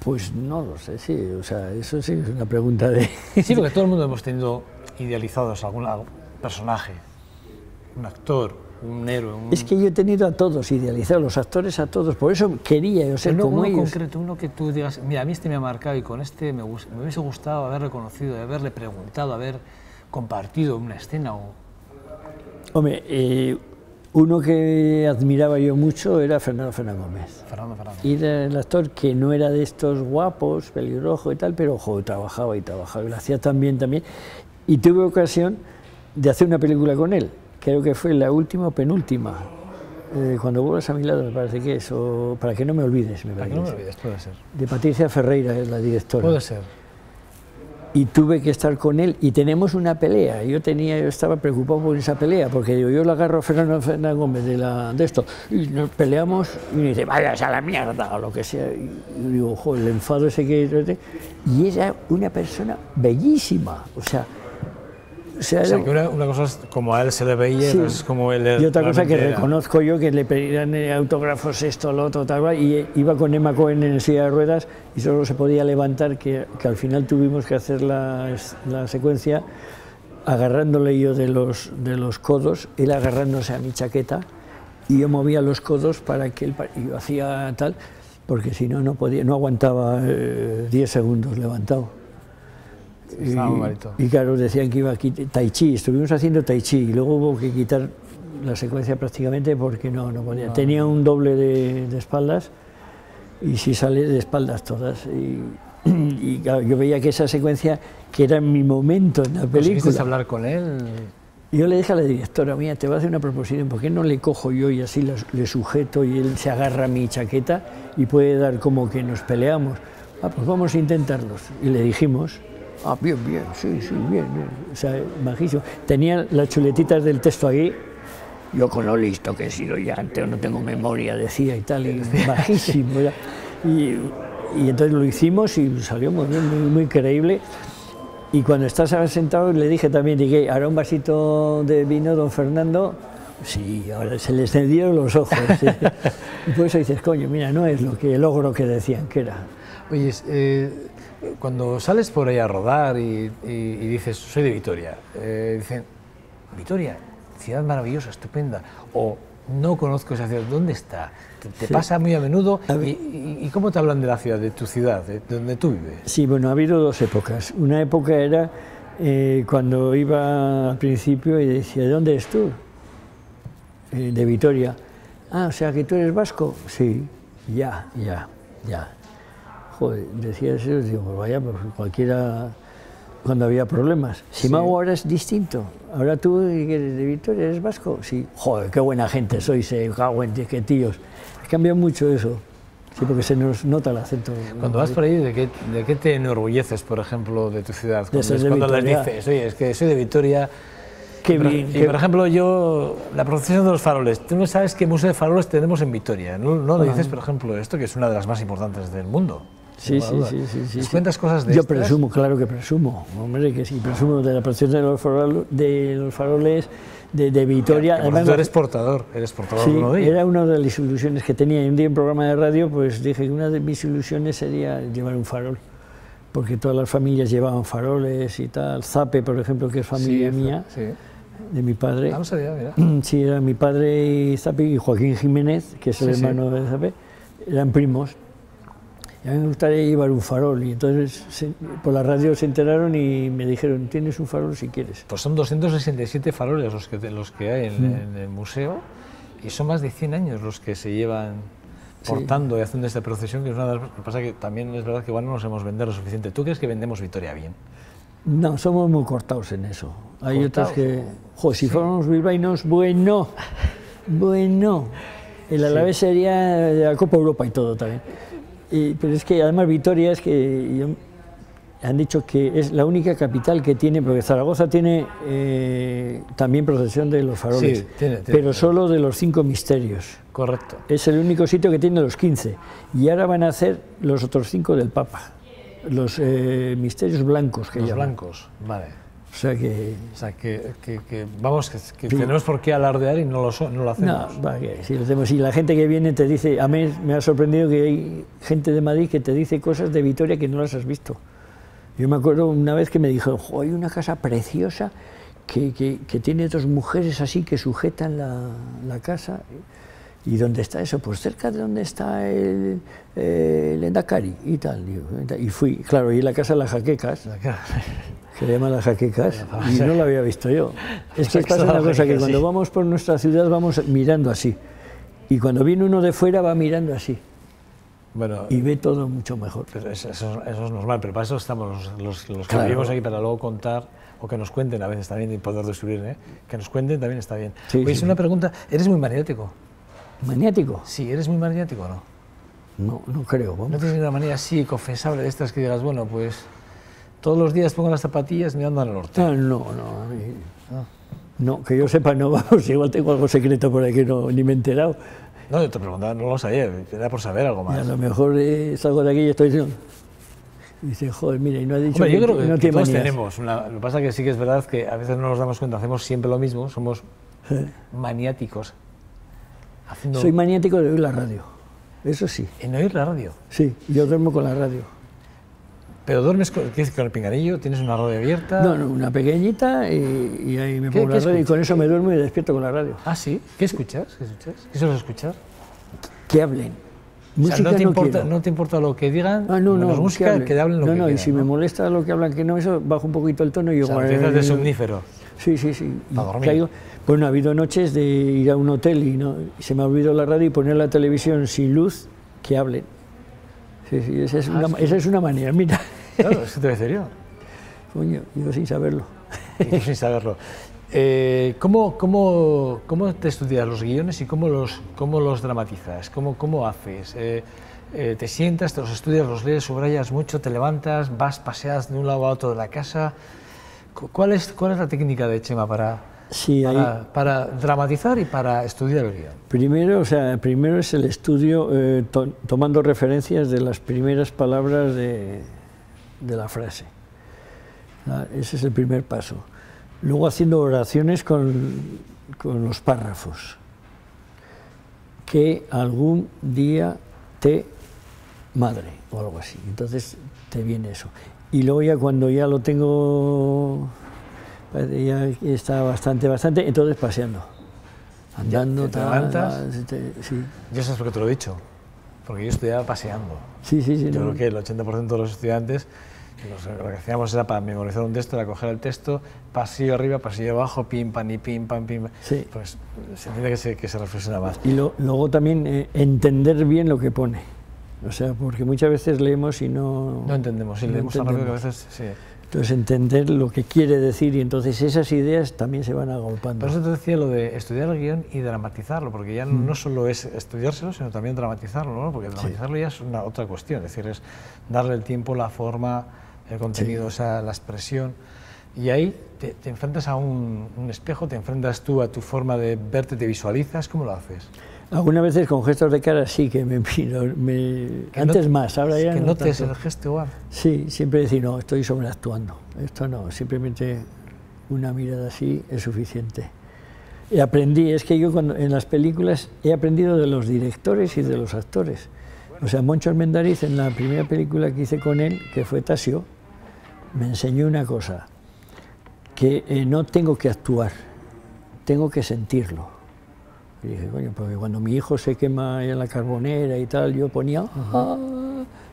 Pues no lo sé, sí, o sea, eso sí es una pregunta de... Sí, porque todo el mundo hemos tenido idealizados algún personaje, un actor, un héroe. Es que yo he tenido a todos idealizados, los actores a todos, por eso quería yo ser como ellos. Concreto, uno que tú digas, mira, a mí este me ha marcado y con este me hubiese gustado haberle conocido, haberle preguntado, haber compartido una escena. Hombre, uno que admiraba yo mucho era Fernando Gómez. Fernando. Y era el actor que no era de estos guapos, pelirrojo y tal, pero ojo, trabajaba y lo hacía también. Y tuve ocasión de hacer una película con él, creo que fue la última o penúltima, Cuando vuelvas a mi lado, me parece que es, o Para que no me olvides, me parece. Para que no me olvides, puede ser. De Patricia Ferreira, es la directora. Puede ser. Y tuve que estar con él y tenemos una pelea. Yo estaba preocupado por esa pelea, porque yo le agarro a Fernando Gómez de esto y nos peleamos y me dice, vayas a la mierda o lo que sea. Y yo digo, joder, el enfado ese que... Y era una persona bellísima, o sea que una cosa es como a él se le veía, sí. Es como él. Y otra cosa que reconozco yo, que le pedían autógrafos esto, lo otro, tal, y iba con Emma Cohen en silla de ruedas y solo se podía levantar, que al final tuvimos que hacer la secuencia agarrándole yo de los codos, él agarrándose a mi chaqueta, y yo movía los codos para que él, y yo hacía tal, porque si no, no aguantaba 10 segundos levantado. Y claro, decían que iba aquí tai chi, estuvimos haciendo tai chi y luego hubo que quitar la secuencia prácticamente porque no podía. No. Tenía un doble de espaldas y si sale de espaldas todas. Y claro, yo veía que esa secuencia, que era mi momento en la película. ¿Conseguiste hablar con él? Yo le dije a la directora, mía, te voy a hacer una proposición, ¿por qué no le cojo yo y así le sujeto y él se agarra a mi chaqueta y puede dar como que nos peleamos? Pues vamos a intentarlos. Y le dijimos... bien, sí, bien. O sea, majísimo. Tenía las chuletitas del texto aquí, yo con lo listo que he sido ya antes, no tengo memoria, decía y tal, y majísimo. Y entonces lo hicimos y salió muy bien, muy creíble. Y cuando estás sentado le dije también, ahora un vasito de vino, don Fernando. Sí, ahora se le encendieron los ojos. ¿Sí? Y por eso dices, coño, mira, no es el logro que decían que era. Oye, cuando sales por ahí a rodar y dices, soy de Vitoria, dicen, Vitoria, ciudad maravillosa, estupenda, o no conozco esa ciudad, ¿dónde está? ¿Te sí. pasa muy a menudo? ¿Y cómo te hablan de la ciudad, de tu ciudad, de donde tú vives? Sí, bueno, ha habido dos épocas. Una época era cuando iba al principio y decía, ¿de dónde eres tú? De Vitoria. Ah, o sea que tú eres vasco. Sí, ya. Joder, decía eso, digo, pues vaya, pues cualquiera, cuando había problemas. Simago ahora es distinto. Ahora tú eres de Vitoria, eres vasco. Sí, joder, qué buena gente sois, cago en qué tíos. Ha cambiado mucho eso. Sí, porque se nos nota el acento. Cuando vas por ahí, ¿de qué te enorgulleces, por ejemplo, de tu ciudad? Cuando les dices, oye, es que soy de Vitoria. Qué bien. Y, por ejemplo, yo, la procesión de los faroles, tú no sabes qué museo de faroles tenemos en Vitoria. No lo dices, por ejemplo, esto, que es una de las más importantes del mundo. Sí. ¿Les cuentas cosas de Yo estas? presumo, claro que presumo. Hombre, que sí, presumo de la procesión de los faroles de Vitoria. Además, tú eres portador sí, de uno de ellos. era una de las ilusiones que tenía. Un día en un programa de radio, pues dije que una de mis ilusiones sería llevar un farol, porque todas las familias llevaban faroles y tal. Zape, por ejemplo, que es familia mía, de mi padre. Ah, no sabía, mira. Sí, era mi padre y Zape, y Joaquín Jiménez, que es el hermano de Zape, eran primos. Y a mí me gustaría llevar un farol, y entonces por la radio se enteraron y me dijeron, tienes un farol si quieres. Pues son 267 faroles los que hay en el museo, y son más de 100 años los que se llevan portando y haciendo esta procesión, que es una de las... Lo que pasa es que también es verdad que igual no nos hemos vendido lo suficiente. ¿Tú crees que vendemos Vitoria bien? No, somos muy cortados en eso. Hay otros que... Jo, si fuéramos bilbaínos, bueno. El Alavés sería de la Copa Europa y todo también. Pero es que además Vitoria han dicho que es la única capital que tiene, porque Zaragoza tiene también procesión de los faroles, pero solo de los 5 misterios. Correcto. Es el único sitio que tiene los 15. Y ahora van a hacer los otros 5 del Papa, los misterios blancos que los llaman. Blancos, vale. O sea que vamos, que tenemos por qué alardear y no lo hacemos. No, sí lo hacemos. Y la gente que viene te dice, a mí me ha sorprendido que hay gente de Madrid que te dice cosas de Vitoria que no las has visto. Yo me acuerdo una vez que me dijo, hay una casa preciosa que tiene 2 mujeres así que sujetan la casa. ¿Y dónde está eso? Pues cerca de donde está el Endacari y tal. Y fui, claro, y la casa de las Jaquecas, que le llaman las Jaquecas, y no la había visto yo. Es que pasa una cosa, que cuando vamos por nuestra ciudad vamos mirando así, y cuando viene uno de fuera va mirando así. Bueno, y ve todo mucho mejor. Pero eso es normal, pero para eso estamos los que vivimos aquí, para luego contar, o que nos cuenten a veces también, y poder destruir, que nos cuenten también está bien. Sí, Oye, es una pregunta, ¿eres muy maniático? ¿Maniático? Sí, ¿eres muy maniático o no? No creo. Vamos. ¿No tienes una manía así, confesable, de estas que digas, bueno, pues todos los días pongo las zapatillas mirando al norte? No, no, que yo sepa no, vamos, igual tengo algo secreto por ahí que ni me he enterado. No, yo te preguntaba, no lo sabía, era por saber algo más. Y a lo mejor salgo de aquí y estoy diciendo... Dice, joder, mira, y no ha dicho... Hombre, yo creo que no todos manías. tenemos lo que pasa es que sí que es verdad que a veces no nos damos cuenta, hacemos siempre lo mismo, somos maniáticos. Soy maniático de oír la radio, eso sí. ¿En oír la radio? Sí, yo duermo con la radio. ¿Pero duermes con el pinganillo? ¿Tienes una radio abierta? No, una pequeñita y ahí me pongo la radio y con eso me duermo y despierto con la radio. ¿Ah, sí? ¿Qué escuchas? ¿Qué sueles escuchar? Que hablen. Música, o sea, no te importa lo que digan, música, que hablen lo que quieran. Y si me molesta lo que hablan, que no, eso bajo un poquito el tono y yo... O sea, empiezas de somnífero. Sí. Para dormir. Bueno, ha habido noches de ir a un hotel y se me ha olvidado la radio y poner la televisión sin luz, que hablen. Sí, esa es una manera, mira. Claro, eso te voy a decir yo. Coño, yo sin saberlo. Sin saberlo. ¿Cómo te estudias los guiones y cómo los dramatizas? ¿Cómo haces? ¿Te sientas, te los estudias, los lees, subrayas mucho, te levantas, vas, paseas de un lado a otro de la casa? ¿Cuál es la técnica de Chema para dramatizar y para estudiar el guión? Primero es el estudio tomando referencias de las primeras palabras de la frase. Ese es el primer paso. Luego haciendo oraciones con los párrafos. Que algún día te madre o algo así. Entonces te viene eso. Y luego ya cuando ya lo tengo, ya está bastante, entonces paseando. Andando, ¿Te levantas? Sí. Yo sabes por qué te lo he dicho. Porque yo estudiaba paseando. Sí. Yo creo que el 80% de los estudiantes Lo que hacíamos era, para memorizar un texto, era coger el texto, pasillo arriba, pasillo abajo, pim, pam, y pim, pam, pim. Sí. Pues se entiende que se reflexiona más. Y luego también entender bien lo que pone. O sea, porque muchas veces leemos y no entendemos, y leemos tan rápido que a veces sí. Entonces entender lo que quiere decir, y entonces esas ideas también se van agolpando. Por eso te decía lo de estudiar el guión y dramatizarlo, porque ya no solo es estudiárselo, sino también dramatizarlo, ¿no? Porque dramatizarlo ya es una otra cuestión, es decir, es darle el tiempo, la forma, el contenido, o sea, la expresión. Y ahí te enfrentas a un espejo, te enfrentas tú a tu forma de verte, te visualizas, ¿cómo lo haces? Algunas veces con gestos de cara sí que me miro, antes más, ahora ya que no notes tanto. el gesto igual. Sí, siempre decir, no, estoy sobreactuando, esto no, simplemente una mirada así es suficiente. Y aprendí, es que yo en las películas he aprendido de los directores y de los actores. O sea, Moncho Armendariz, en la primera película que hice con él, que fue Tasio, me enseñó una cosa, que no tengo que actuar, tengo que sentirlo. Y dije, coño, porque cuando mi hijo se quema en la carbonera y tal, yo ponía,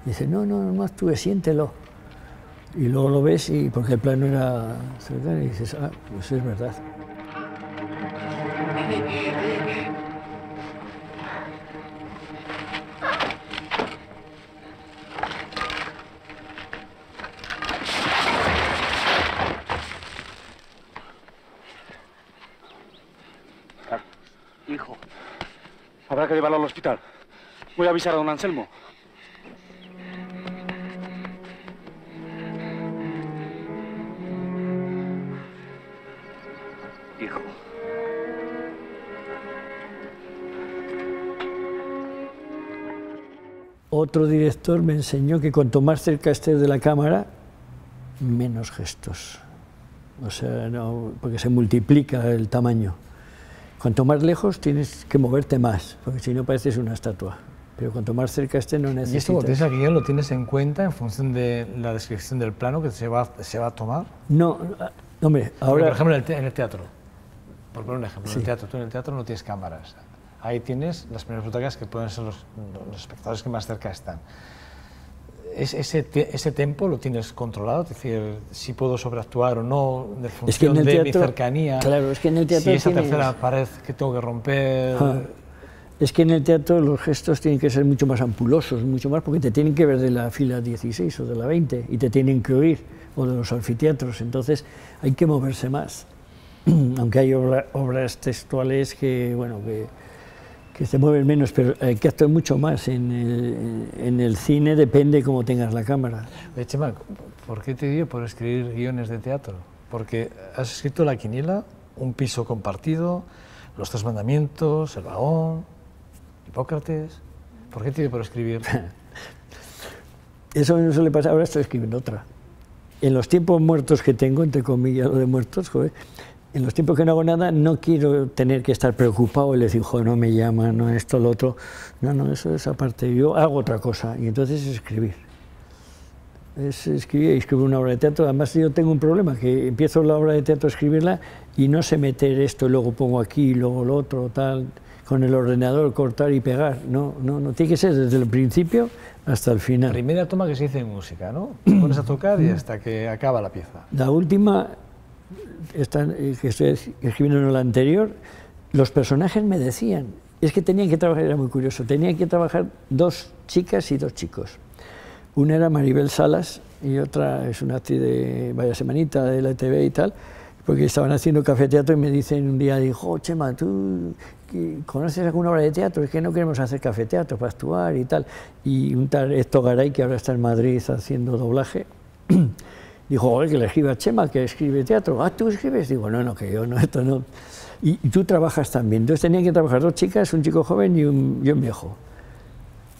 y dice, no actúes, siéntelo. Y luego lo ves, y porque el plano era cercano, y dices, pues es verdad. Hijo, habrá que llevarlo al hospital. Voy a avisar a don Anselmo. Hijo. Otro director me enseñó que cuanto más cerca estés de la cámara, menos gestos. O sea, no, porque se multiplica el tamaño. Cuanto más lejos tienes que moverte más, porque si no pareces una estatua. Pero cuanto más cerca esté no necesitas. ¿Y esto cuando tienes el guión lo tienes en cuenta en función de la descripción del plano que se va a tomar? No, hombre, ahora... Por ejemplo, en el teatro, por poner un ejemplo, Sí. tú en el teatro no tienes cámaras. Ahí tienes las primeras butacas que pueden ser los espectadores que más cerca están. ¿Ese tempo lo tienes controlado? Es decir, si puedo sobreactuar o no, en función en el de teatro, mi cercanía. Claro, es que en el teatro si esa tienes... tercera pared que tengo que romper... Es que en el teatro los gestos tienen que ser mucho más ampulosos, mucho más, porque te tienen que ver de la fila 16 o de la 20 y te tienen que oír, o de los anfiteatros, entonces hay que moverse más. Aunque hay obras textuales que, bueno, que se mueven menos, pero hay que actuar mucho más. En el cine depende cómo tengas la cámara. Oye, Chema, ¿por qué te dio por escribir guiones de teatro? Porque has escrito La Quiniela, Un piso compartido, Los tres mandamientos, El vagón, Hipócrates. ¿Por qué te dio por escribir? Eso no suele pasar, ahora estoy escribiendo otra. En los tiempos muertos que tengo, entre comillas, lo de muertos, joder, en los tiempos que no hago nada, no quiero tener que estar preocupado y decir, joder, no me llaman, no esto, lo otro. No, eso es aparte. Yo hago otra cosa, y entonces es escribir. Es escribir y escribir una obra de teatro. Además, yo tengo un problema, que empiezo la obra de teatro a escribirla y no sé meter esto y luego pongo aquí y luego lo otro, tal, con el ordenador, cortar y pegar. No, tiene que ser desde el principio hasta el final. Primera toma que se dice en música, ¿no? Te pones a tocar y hasta que acaba la pieza. La última, que estoy escribiendo en la anterior, los personajes me decían, es que tenían que trabajar, era muy curioso, tenían que trabajar 2 chicas y 2 chicos. Una era Maribel Salas y otra es una actriz de Vaya Semanita, de la TV y tal, porque estaban haciendo café teatro y me dicen un día, dijo, Chema, ¿tú conoces alguna obra de teatro? Es que no queremos hacer café teatro para actuar y tal. Y un tal Héctor Garay, que ahora está en Madrid haciendo doblaje, dijo, oye, que le escriba a Chema, que escribe teatro. Ah, ¿tú escribes? Digo, no, que yo no, esto no. Y tú trabajas también. Entonces tenían que trabajar 2 chicas, un chico joven y un viejo.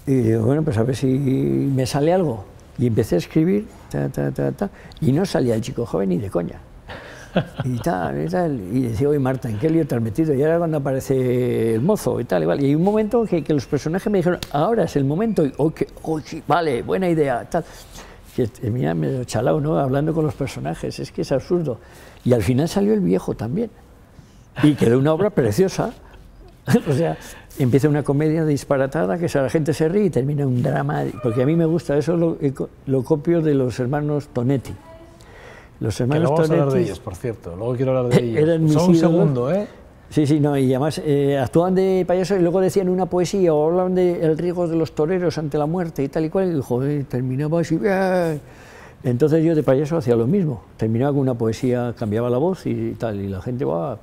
Y digo, bueno, pues a ver si me sale algo. Y empecé a escribir, y no salía el chico joven ni de coña. Y tal. Y decía, oye, Marta, ¿en qué lío te has metido? Y ahora cuando aparece el mozo y tal, igual. Y hay un momento que los personajes me dijeron, ahora es el momento. Y, sí, vale, buena idea, tal. Que mira, me he chalado, ¿no? Hablando con los personajes, es que es absurdo. Y al final salió el viejo también. Y quedó una obra preciosa. O sea, empieza una comedia disparatada, que la gente se ríe y termina un drama, porque a mí me gusta, eso lo copio de los hermanos Tonetti. Los hermanos Tonetti... Tonetti... vamos a hablar de ellos, por cierto, luego quiero hablar de ellos. Eran mis Solo un ídolos. segundo, ¿eh? Sí, sí, no, y además actuaban de payasos y luego decían una poesía o hablaban del riesgo de los toreros ante la muerte y tal y cual, y joder, terminaba así... ¡ay! Entonces yo de payaso hacía lo mismo, terminaba con una poesía, cambiaba la voz y tal, y la gente va...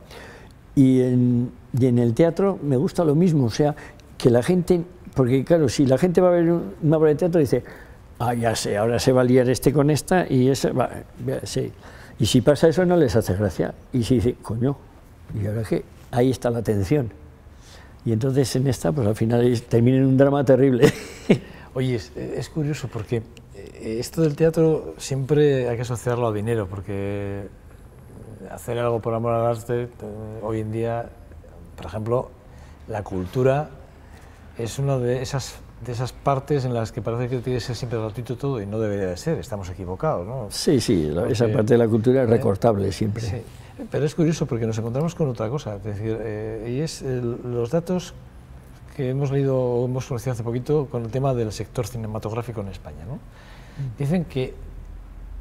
Y en el teatro me gusta lo mismo, o sea, que la gente... Porque claro, si la gente va a ver una obra de teatro dice, ah, ya sé, ahora se va a liar este con esta y esa... Va, sí. Y si pasa eso no les hace gracia, y si dice, coño, ¿y ahora qué? Ahí está la tensión. Y entonces en esta, pues al final termina en un drama terrible. Oye, es curioso porque esto del teatro siempre hay que asociarlo al dinero, porque hacer algo por amor al arte, hoy en día, por ejemplo, la cultura es una de esas partes en las que parece que tiene que ser siempre gratuito todo y no debería de ser, estamos equivocados, ¿no? Sí, sí, esa parte de la cultura es recortable siempre. Sí. Pero es curioso porque nos encontramos con otra cosa, es decir, y es los datos que hemos leído o hemos conocido hace poquito con el tema del sector cinematográfico en España, ¿no? Dicen que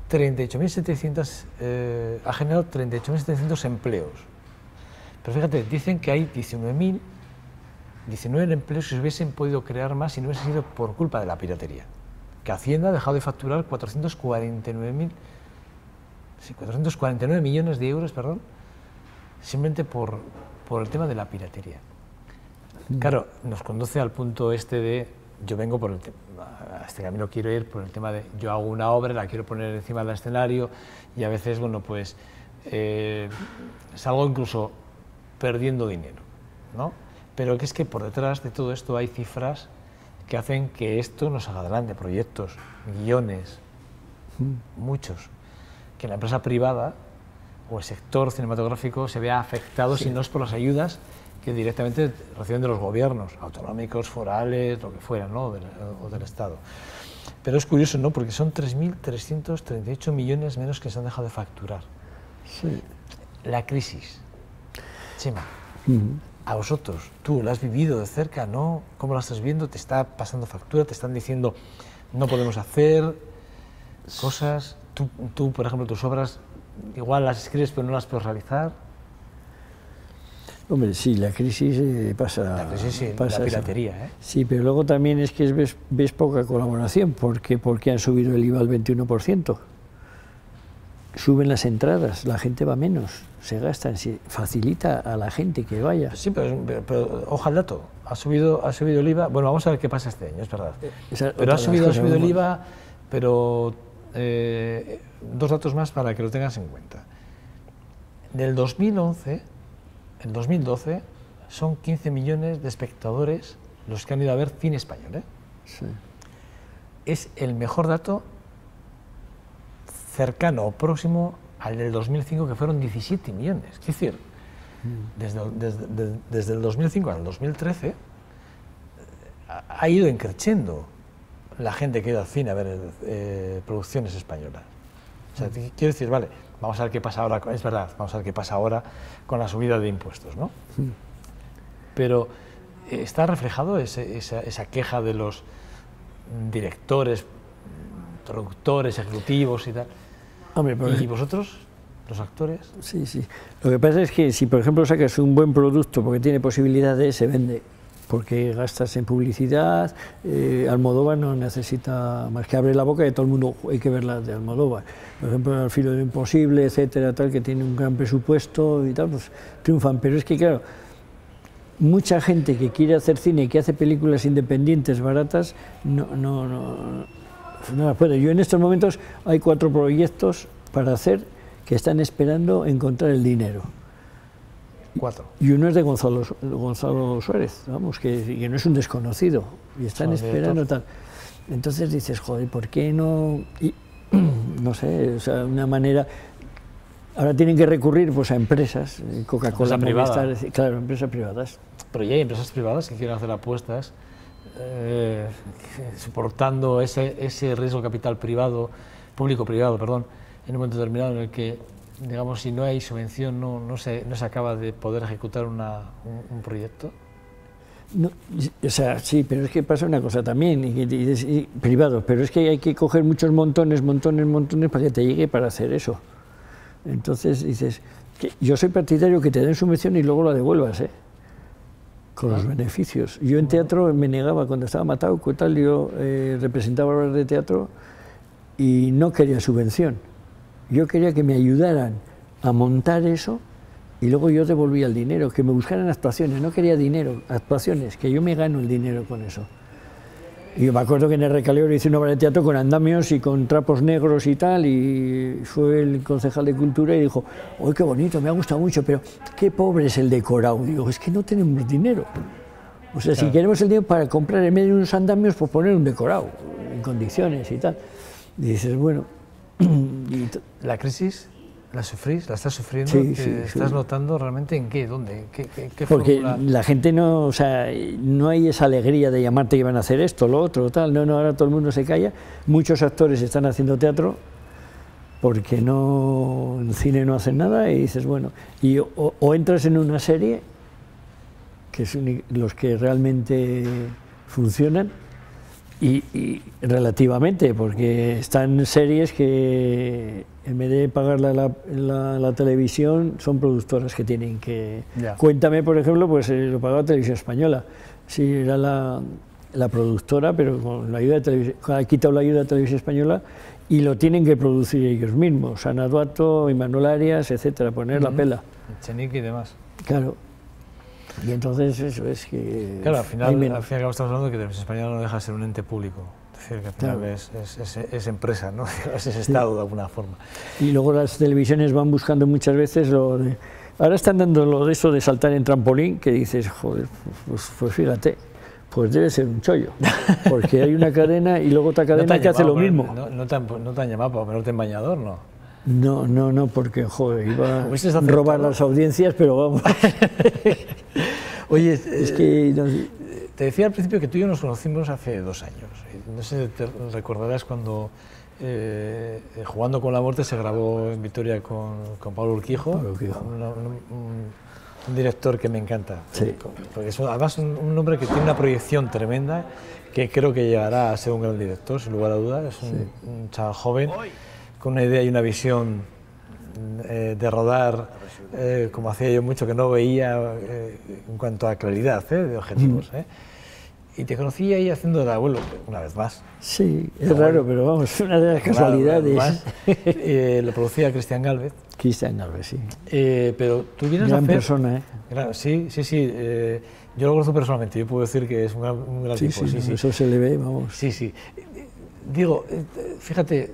38.700 ha generado 38.700 empleos, pero fíjate, dicen que hay 19 empleos que se hubiesen podido crear más si no hubiese sido por culpa de la piratería, que Hacienda ha dejado de facturar 449 millones de euros, perdón, simplemente por el tema de la piratería. Claro, nos conduce al punto este de, yo vengo por el tema, a este camino quiero ir por el tema de, yo hago una obra, la quiero poner encima del escenario y a veces, bueno, pues salgo incluso perdiendo dinero, ¿no? Pero que es que por detrás de todo esto hay cifras que hacen que esto nos haga adelante, proyectos, guiones, muchos, que la empresa privada o el sector cinematográfico se vea afectado si no es por las ayudas que directamente reciben de los gobiernos, autonómicos, forales, lo que fuera, ¿no? o del Estado. Pero es curioso, ¿no? Porque son 3.338 millones menos que se han dejado de facturar. Sí. La crisis, Chema, a vosotros, tú la has vivido de cerca, ¿no? ¿Cómo la estás viendo? ¿Te está pasando factura? ¿Te están diciendo no podemos hacer cosas? Tú, por ejemplo, tus obras igual las escribes pero no las puedes realizar. Hombre, sí, la crisis pasa. La crisis sí, pasa la piratería, ¿eh? Sí, pero luego también es que ves poca colaboración, porque han subido el IVA al 21%. Suben las entradas, la gente va menos, se gastan, facilita a la gente que vaya. Sí, pero ojo al dato, ha subido el IVA, bueno, vamos a ver qué pasa este año, es verdad. Pero ha subido el IVA, pero dos datos más para que lo tengas en cuenta. Del 2011, en 2012, son 15 millones de espectadores los que han ido a ver cine español, ¿eh? Sí. Es el mejor dato cercano o próximo al del 2005, que fueron 17 millones. Es decir, desde el 2005 al 2013 ha ido increciendo la gente que ha ido al cine a ver producciones españolas. O sea, quiero decir, vale, vamos a ver qué pasa ahora, es verdad, vamos a ver qué pasa ahora con la subida de impuestos, ¿no? Pero está reflejado esa queja de los directores, productores, ejecutivos y tal. Hombre, ¿Y vosotros, los actores? Sí, sí. Lo que pasa es que si, por ejemplo, sacas un buen producto porque tiene posibilidades, se vende. Porque gastas en publicidad, Almodóvar no necesita más que abre la boca y todo el mundo hay que ver las de Almodóvar. Por ejemplo, Al filo de lo imposible, etcétera, tal, que tiene un gran presupuesto y tal, pues triunfan. Pero es que, claro, mucha gente que quiere hacer cine y que hace películas independientes, baratas, no las puede. Yo en estos momentos hay 4 proyectos para hacer que están esperando encontrar el dinero. 4. Y uno es de Gonzalo Suárez, vamos, que no es un desconocido, y están esperando tal. Entonces dices, joder, ¿por qué no? Y, no sé, o sea, una manera... Ahora tienen que recurrir pues, a empresas, Coca-Cola, Movistar, claro, empresas privadas. Pero ya hay empresas privadas que quieren hacer apuestas, soportando ese riesgo capital privado, público-privado, perdón, en un momento determinado en el que, digamos, si no hay subvención, no se acaba de poder ejecutar un proyecto. No, o sea, sí, pero es que pasa una cosa también, y privado, pero es que hay que coger muchos montones para que te llegue para hacer eso. Entonces dices, que yo soy partidario que te den subvención y luego la devuelvas, con los beneficios. Yo en teatro me negaba, cuando estaba matado, tal, yo representaba obras de teatro y no quería subvención. Yo quería que me ayudaran a montar eso y luego yo devolvía el dinero, que me buscaran actuaciones, no quería dinero, actuaciones, que yo me gano el dinero con eso. Y yo me acuerdo que en el Recalero hice una obra de teatro con andamios y con trapos negros y tal, y fue el concejal de Cultura y dijo, ¡uy, qué bonito, me ha gustado mucho, pero qué pobre es el decorado! Digo, es que no tenemos dinero. O sea, claro, si queremos el dinero para comprar en medio de unos andamios, pues poner un decorado, en condiciones y tal. Y dices, bueno... ¿La crisis la sufrís, la estás sufriendo? Sí, ¿Estás notando realmente en qué, dónde? ¿Qué Porque fórmula? La gente no, o sea, no hay esa alegría de llamarte que van a hacer esto, lo otro, tal. No, ahora todo el mundo se calla. Muchos actores están haciendo teatro porque no, en cine no hacen nada y dices, bueno, y o entras en una serie, que son los que realmente funcionan, y relativamente, porque están series que en vez de pagar la televisión son productoras que tienen que... Ya. Cuéntame, por ejemplo, pues lo pagaba Televisión Española. Sí, era la productora, pero con la ayuda de Televisión, ha quitado la ayuda de Televisión Española y lo tienen que producir ellos mismos. Ana Duato, Imanol Arias, etcétera, poner la pela. Chenique y demás. Claro. Y entonces eso es que... Claro, al final estamos hablando de que Televisión Española no deja de ser un ente público. Es decir, que al final claro, es empresa, ¿no? Es Estado de alguna forma. Y luego las televisiones van buscando muchas veces lo de... Ahora están dando lo de eso de saltar en trampolín, que dices, joder, pues fíjate, pues debe ser un chollo. Porque hay una cadena y luego otra cadena que hace lo mismo. No te han llamado para ponerte en bañador, ¿no? No, porque, joder, iba a robar las audiencias, pero vamos. Oye, es que... Te decía al principio que tú y yo nos conocimos hace 2 años. No sé si te recordarás cuando, Jugando con la muerte, se grabó en Vitoria con Pablo Urquijo, un director que me encanta. Sí. Porque es además un hombre que tiene una proyección tremenda, que creo que llegará a ser un gran director, sin lugar a dudas. Es un chaval joven, con una idea y una visión de rodar, como hacía yo mucho que no veía en cuanto a claridad de objetivos. Y te conocí ahí haciendo el abuelo, una vez más. Sí, es raro, pero vamos, una de las casualidades. Lo producía Cristian Gálvez. Cristian Gálvez, sí. Pero tú vienes gran a hacer... persona, Sí. Yo lo conozco personalmente, yo puedo decir que es un gran tipo. Sí, eso se le ve, vamos. Sí. Digo, fíjate,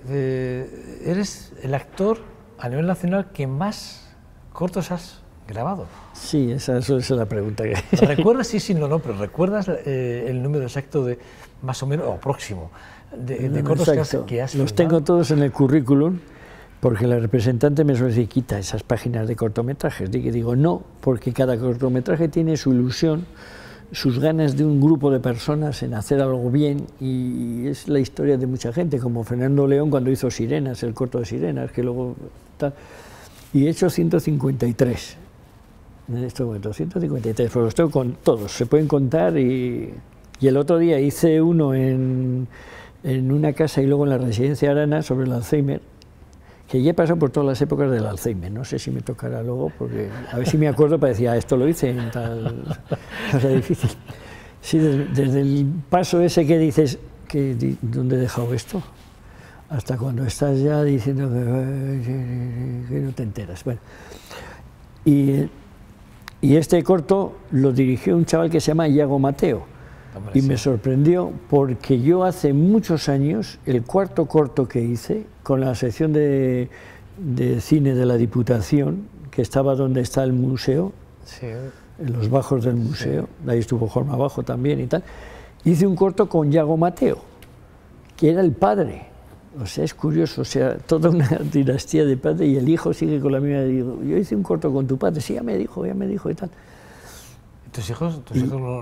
eres el actor a nivel nacional que más cortos has grabado. Sí, esa es la pregunta que... ¿Recuerdas? No, pero ¿recuerdas el número exacto de, más o menos, o próximo, de cortos que has Los filmado? tengo todos en el currículum, porque la representante me suele decir, quita esas páginas de cortometrajes. Digo, no, porque cada cortometraje tiene su ilusión, sus ganas de un grupo de personas en hacer algo bien, y es la historia de mucha gente, como Fernando León cuando hizo Sirenas, el corto de Sirenas, que luego... Y he hecho 153. En este momento, 153, pues los tengo con todos, se pueden contar, y el otro día hice uno en una casa y luego en la residencia Arana sobre el Alzheimer, que ya he pasado por todas las épocas del Alzheimer, no sé si me tocará luego, porque a ver si me acuerdo para decir, esto lo hice en tal cosa difícil. Sí, desde el paso ese que dices, ¿dónde he dejado esto? Hasta cuando estás ya diciendo que no te enteras. Bueno, y este corto lo dirigió un chaval que se llama Iago Mateo. Hombre, y me sorprendió porque yo hace muchos años, el cuarto corto que hice, con la sección de cine de la Diputación, que estaba donde está el museo, en los bajos del museo, ahí estuvo Jorma Bajo también y tal, hice un corto con Iago Mateo, que era el padre. O sea, es curioso, o sea, toda una dinastía de padre, y el hijo sigue con la misma. Digo, yo hice un corto con tu padre, sí, ya me dijo y tal. ¿Tus hijos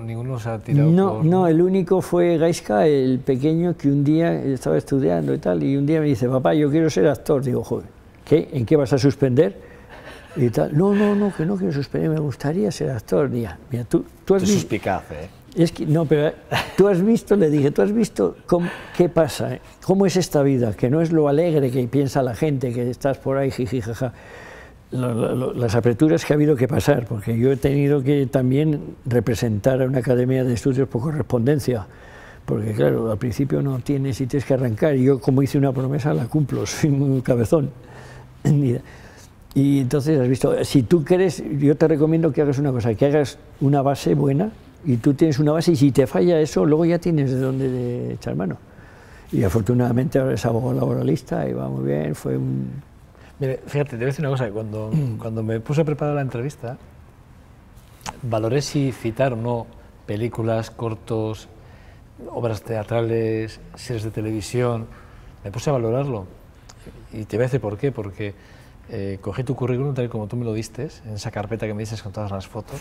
ninguno se ha tirado? No, el único fue Gaisca, el pequeño, que un día estaba estudiando y tal, y un día me dice, papá, yo quiero ser actor. Digo, joder, ¿qué? ¿En qué vas a suspender? Y tal, no, que no quiero suspender, me gustaría ser actor. Mira, tú has visto... suspicaz, Es que, no, pero tú has visto, le dije, tú has visto qué pasa, cómo es esta vida, que no es lo alegre que piensa la gente, que estás por ahí, jiji, jaja. Las aperturas que ha habido que pasar, porque yo he tenido que también representar a una academia de estudios por correspondencia, porque claro, al principio no tienes y tienes que arrancar, y yo como hice una promesa la cumplo, soy muy cabezón. Y entonces has visto, si tú quieres, yo te recomiendo que hagas una cosa, que hagas una base buena, y tú tienes una base, y si te falla eso, luego ya tienes de dónde echar mano. Y afortunadamente ahora es abogado laboralista, y va muy bien, fue un... Mire, fíjate, te voy a decir una cosa, cuando me puse a preparar la entrevista, valoré si citar o no películas, cortos, obras teatrales, series de televisión, me puse a valorarlo. Y te voy a decir por qué, porque cogí tu currículum tal y como tú me lo diste, en esa carpeta que me diste con todas las fotos,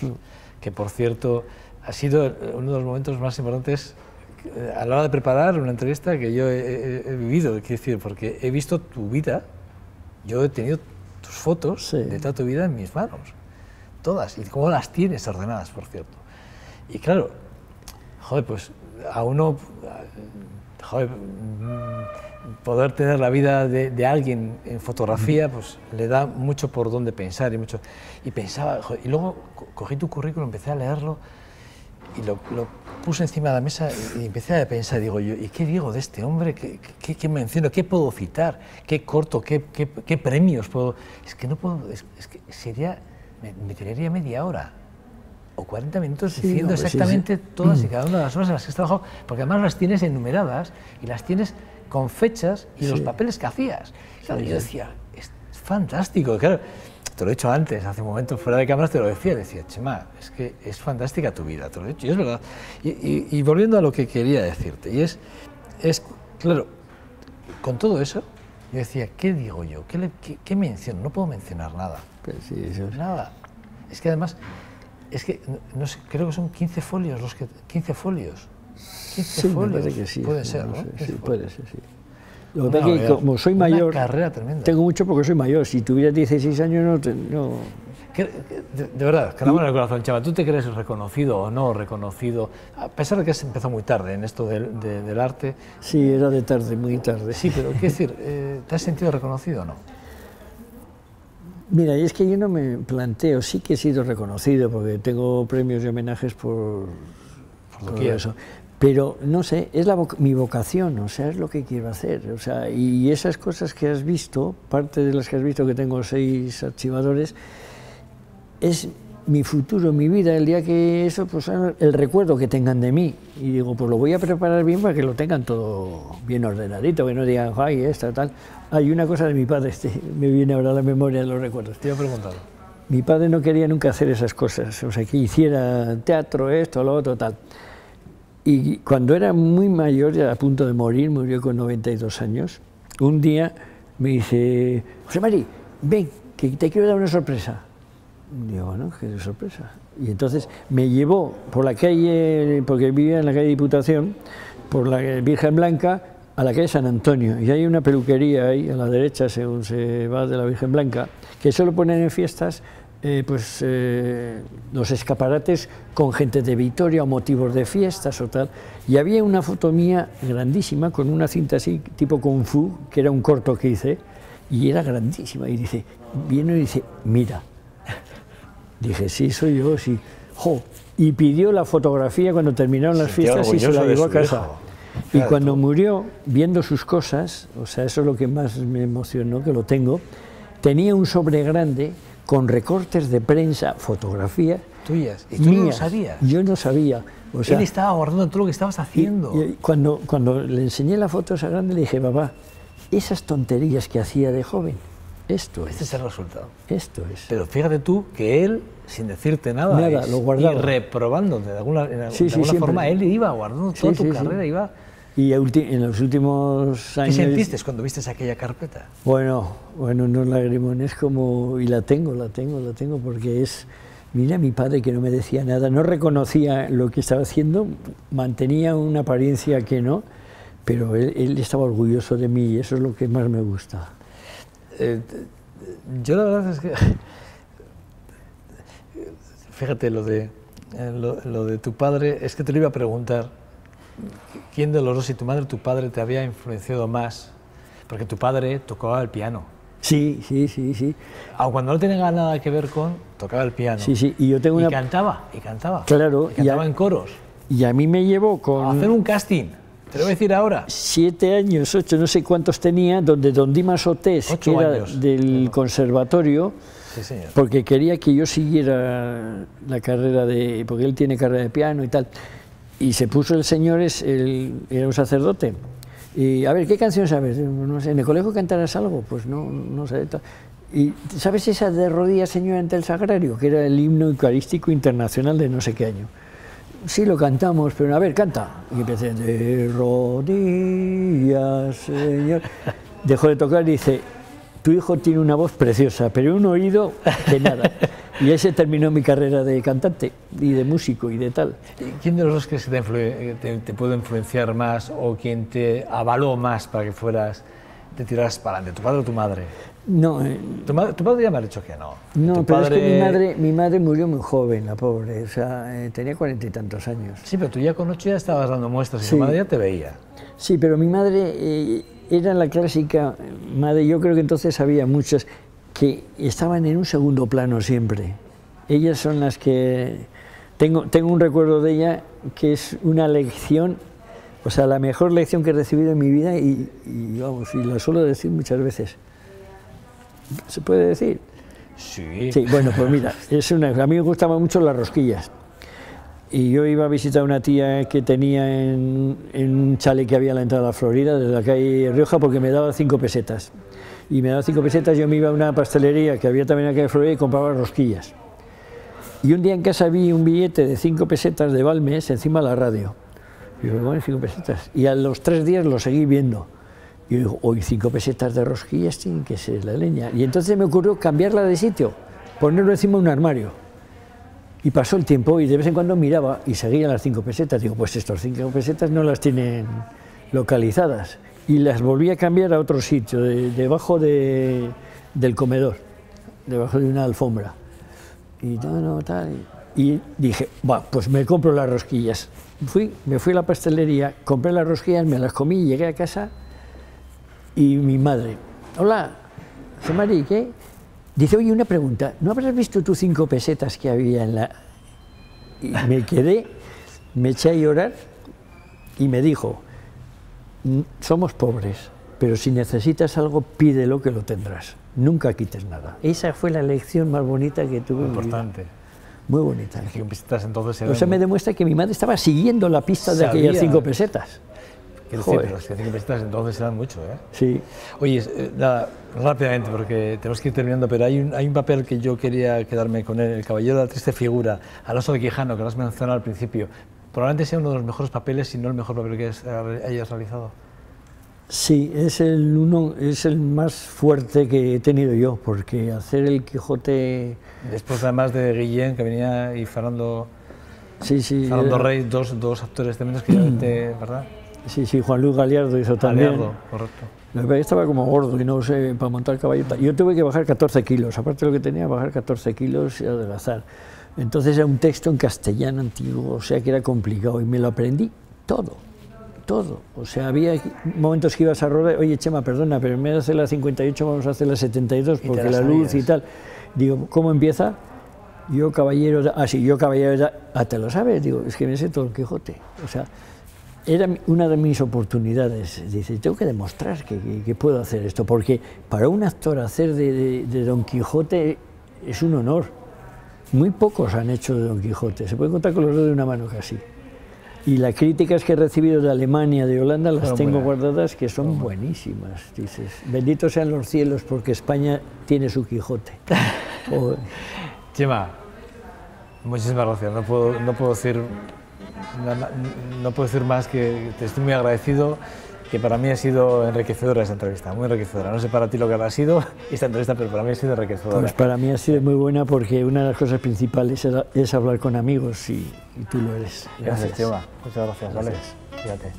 que por cierto ha sido uno de los momentos más importantes a la hora de preparar una entrevista que yo he vivido, quiero decir, porque he visto tu vida. Yo he tenido tus fotos de toda tu vida en mis manos, todas, y cómo las tienes ordenadas, por cierto. Y claro, joder, pues a uno, joder, poder tener la vida de alguien en fotografía, pues le da mucho por dónde pensar y pensaba, joder, y luego cogí tu currículum, empecé a leerlo y lo puse encima de la mesa y empecé a pensar, digo yo, ¿y qué digo de este hombre? ¿Qué menciono? ¿Qué puedo citar? ¿Qué corto? ¿Qué premios puedo...? Es que no puedo... Es que sería... Me tiraría media hora o 40 minutos diciendo exactamente todas y cada una de las horas en las que has trabajado, porque además las tienes enumeradas y las tienes con fechas y los papeles que hacías. Claro, yo decía, es fantástico. Claro, te lo he dicho antes, hace un momento fuera de cámaras te lo decía, Chema, es que es fantástica tu vida, te lo he dicho, y es verdad. Y volviendo a lo que quería decirte, y es claro, con todo eso, yo decía, ¿qué digo yo? ¿Qué menciono? No puedo mencionar nada. Pues sí, eso es. Nada. Es que además, es que, no sé, creo que son 15 folios, 15 folios. 15 sí, folios, me parece que sí, puede ser, ¿no? Sí, puede ser, sí. Lo que pasa es que como soy mayor, carrera tremenda. Tengo mucho porque soy mayor. Si tuviera 16 años, no... De verdad, con amor en el corazón, chaval, ¿tú te crees reconocido o no reconocido? A pesar de que has empezado muy tarde en esto del arte. Sí, era de tarde, muy tarde. Sí, pero quiero decir, ¿te has sentido reconocido o no? Mira, y es que yo no me planteo, sí que he sido reconocido porque tengo premios y homenajes por eso. Pero no sé, es mi vocación, o sea, es lo que quiero hacer. O sea, y esas cosas que has visto, parte de las que has visto, que tengo 6 archivadores, es mi futuro, mi vida, el día que eso, pues el recuerdo que tengan de mí. Y digo, pues lo voy a preparar bien para que lo tengan todo bien ordenadito, que no digan, ay, esta, tal. Hay una cosa de mi padre, me viene ahora a la memoria de los recuerdos. Te iba a preguntar. Mi padre no quería nunca hacer esas cosas, o sea, que hiciera teatro, esto, lo otro, tal. Y cuando era muy mayor, ya a punto de morir, murió con 92 años, un día me dice, José Mari, ven, que te quiero dar una sorpresa. Y digo, bueno, qué sorpresa. Y entonces me llevó por la calle, porque vivía en la calle Diputación, por la Virgen Blanca, a la calle San Antonio. Y hay una peluquería ahí, a la derecha, según se va de la Virgen Blanca, que solo ponen en fiestas los escaparates con gente de Vitoria o motivos de fiestas o tal, y había una foto mía grandísima con una cinta así tipo Kung Fu, que era un corto que hice, y era grandísima, y dice, viene y dice, mira, dije, sí, soy yo, sí, jo, y pidió la fotografía cuando terminaron las fiestas y se la llevó a casa. Y cuando murió, viendo sus cosas, o sea, eso es lo que más me emocionó, que lo tengo, tenía un sobre grande con recortes de prensa, fotografías tuyas. ¿Y tú no lo sabías? Yo no sabía. O sea, él estaba guardando todo lo que estabas haciendo. Y cuando le enseñé la foto esa grande, le dije, papá, esas tonterías que hacía de joven, esto es. Este es el resultado. Esto es. Pero fíjate tú que él, sin decirte nada, lo guardaba. Y reprobándote de alguna forma, él iba guardando toda tu carrera, iba... Y en los últimos años... ¿Qué sentiste cuando viste aquella carpeta? Bueno, unos lagrimones como... Y la tengo, porque es... Mira, mi padre que no me decía nada, no reconocía lo que estaba haciendo, mantenía una apariencia que no, pero él estaba orgulloso de mí y eso es lo que más me gusta. Yo la verdad es que... Fíjate, lo de Lo de tu padre, es que te lo iba a preguntar. ¿Quién de los dos, si tu madre o tu padre, te había influenciado más? Porque tu padre tocaba el piano. Sí, sí, sí, sí. Aun cuando no tenía nada que ver con, tocaba el piano. Sí, sí, y yo tengo una... Y cantaba. Claro. Y cantaba en coros. Y a mí me llevó con... A hacer un casting, te lo voy a decir ahora. 7 años, 8, no sé cuántos tenía, donde don Dimas Otés, que era del conservatorio, sí, señor, porque quería que yo siguiera la carrera de... porque él tiene carrera de piano y tal. Y se puso el señor, era un sacerdote. Y a ver, ¿qué canción sabes? No sé, ¿en el colegio cantarás algo? Pues no sé. Y ¿sabes esa de rodillas, señor, ante el sagrario? Que era el himno eucarístico internacional de no sé qué año. Sí, lo cantamos, pero a ver, canta. Y empecé, de rodillas, señor. Dejó de tocar y dice, tu hijo tiene una voz preciosa, pero un oído de nada. Y ahí se terminó mi carrera de cantante y de músico y de tal. ¿Quién de los dos crees que te puede influenciar más o quién te avaló más para que te tiraras para adelante, tu padre o tu madre? No. Tu padre ya me ha dicho que no. No, pero es que mi madre murió muy joven, la pobre, o sea, tenía 40 y tantos años. Sí, pero tú ya con 8 ya estabas dando muestras y sí. tu madre ya te veía. Sí, pero mi madre era la clásica madre, yo creo que entonces había muchas que estaban en un segundo plano siempre. Ellas son las que... Tengo un recuerdo de ella que es una lección, o sea, la mejor lección que he recibido en mi vida y vamos, y la suelo decir muchas veces. ¿Se puede decir? Sí. Sí, bueno, pues mira, a mí me gustaban mucho las rosquillas. Y yo iba a visitar a una tía que tenía en un chalet que había en la entrada de la Florida, desde la calle Rioja, porque me daba 5 pesetas. Y me daba 5 pesetas, yo me iba a una pastelería que había también en la calle Florida y compraba rosquillas. Y un día en casa vi un billete de 5 pesetas de Balmes encima de la radio. Y digo, bueno, 5 pesetas. Y a los 3 días lo seguí viendo. Y digo, hoy 5 pesetas de rosquillas tienen que ser la leña. Y entonces me ocurrió cambiarla de sitio, ponerlo encima de un armario. Y pasó el tiempo y de vez en cuando miraba y seguían las 5 pesetas. Digo, pues estas 5 pesetas no las tienen localizadas. Y las volví a cambiar a otro sitio, debajo del comedor, debajo de una alfombra. Y tal. Y dije, va, pues me compro las rosquillas. Me fui a la pastelería, compré las rosquillas, me las comí, llegué a casa y mi madre, hola, José María, ¿qué? Dice, oye, una pregunta, ¿no habrás visto tus 5 pesetas que había en la...? Y me quedé, me eché a llorar y me dijo, somos pobres, pero si necesitas algo, pídelo que lo tendrás, nunca quites nada. Esa fue la lección más bonita que tuve. Muy importante. Muy bonita. Es que pesetas entonces o sea, me demuestra que mi madre estaba siguiendo la pista de aquellas 5 pesetas. Quiero decir, pero las 5 pesetas entonces eran mucho, ¿eh? Sí. Oye, nada, rápidamente, porque tenemos que ir terminando, pero hay un papel que yo quería quedarme con él, El caballero de la triste figura, Alonso de Quijano, que lo has mencionado al principio. Probablemente sea uno de los mejores papeles, si no el mejor papel que hayas realizado. Sí, es el más fuerte que he tenido yo, porque hacer el Quijote... Después además de Guillén, que venía, y Fernando, Fernando Rey, dos actores tremendos que ya ¿verdad? Sí, Juan Luis Galiardo hizo también. Galiardo, correcto. La verdad estaba como gordo y no sé, para montar caballo. Yo tuve que bajar 14 kilos, aparte de lo que tenía, bajar 14 kilos y adelgazar. Entonces era un texto en castellano antiguo, o sea que era complicado y me lo aprendí todo. O sea, había momentos que ibas a rodar, oye Chema, perdona, pero en vez de hacer la 58 vamos a hacer la 72 porque la luz y tal. Digo, ¿cómo empieza? Yo caballero, yo caballero, ¿te lo sabes? Digo, es que me sé todo el Quijote. O sea, era una de mis oportunidades. Dice, tengo que demostrar que puedo hacer esto, porque para un actor hacer de Don Quijote es un honor. Muy pocos han hecho de Don Quijote, se puede contar con los dedos de una mano casi. Y las críticas que he recibido de Alemania, de Holanda, las tengo guardadas, que son buenísimas. Dices, benditos sean los cielos porque España tiene su Quijote. Chema, muchísimas gracias. No puedo decir más que te estoy muy agradecido, que para mí ha sido enriquecedora esta entrevista, muy enriquecedora. No sé para ti lo que habrá sido esta entrevista, pero para mí ha sido enriquecedora. Pues para mí ha sido muy buena porque una de las cosas principales es hablar con amigos y tú lo eres. Gracias, Chema. Muchas gracias. Vale. Fíjate.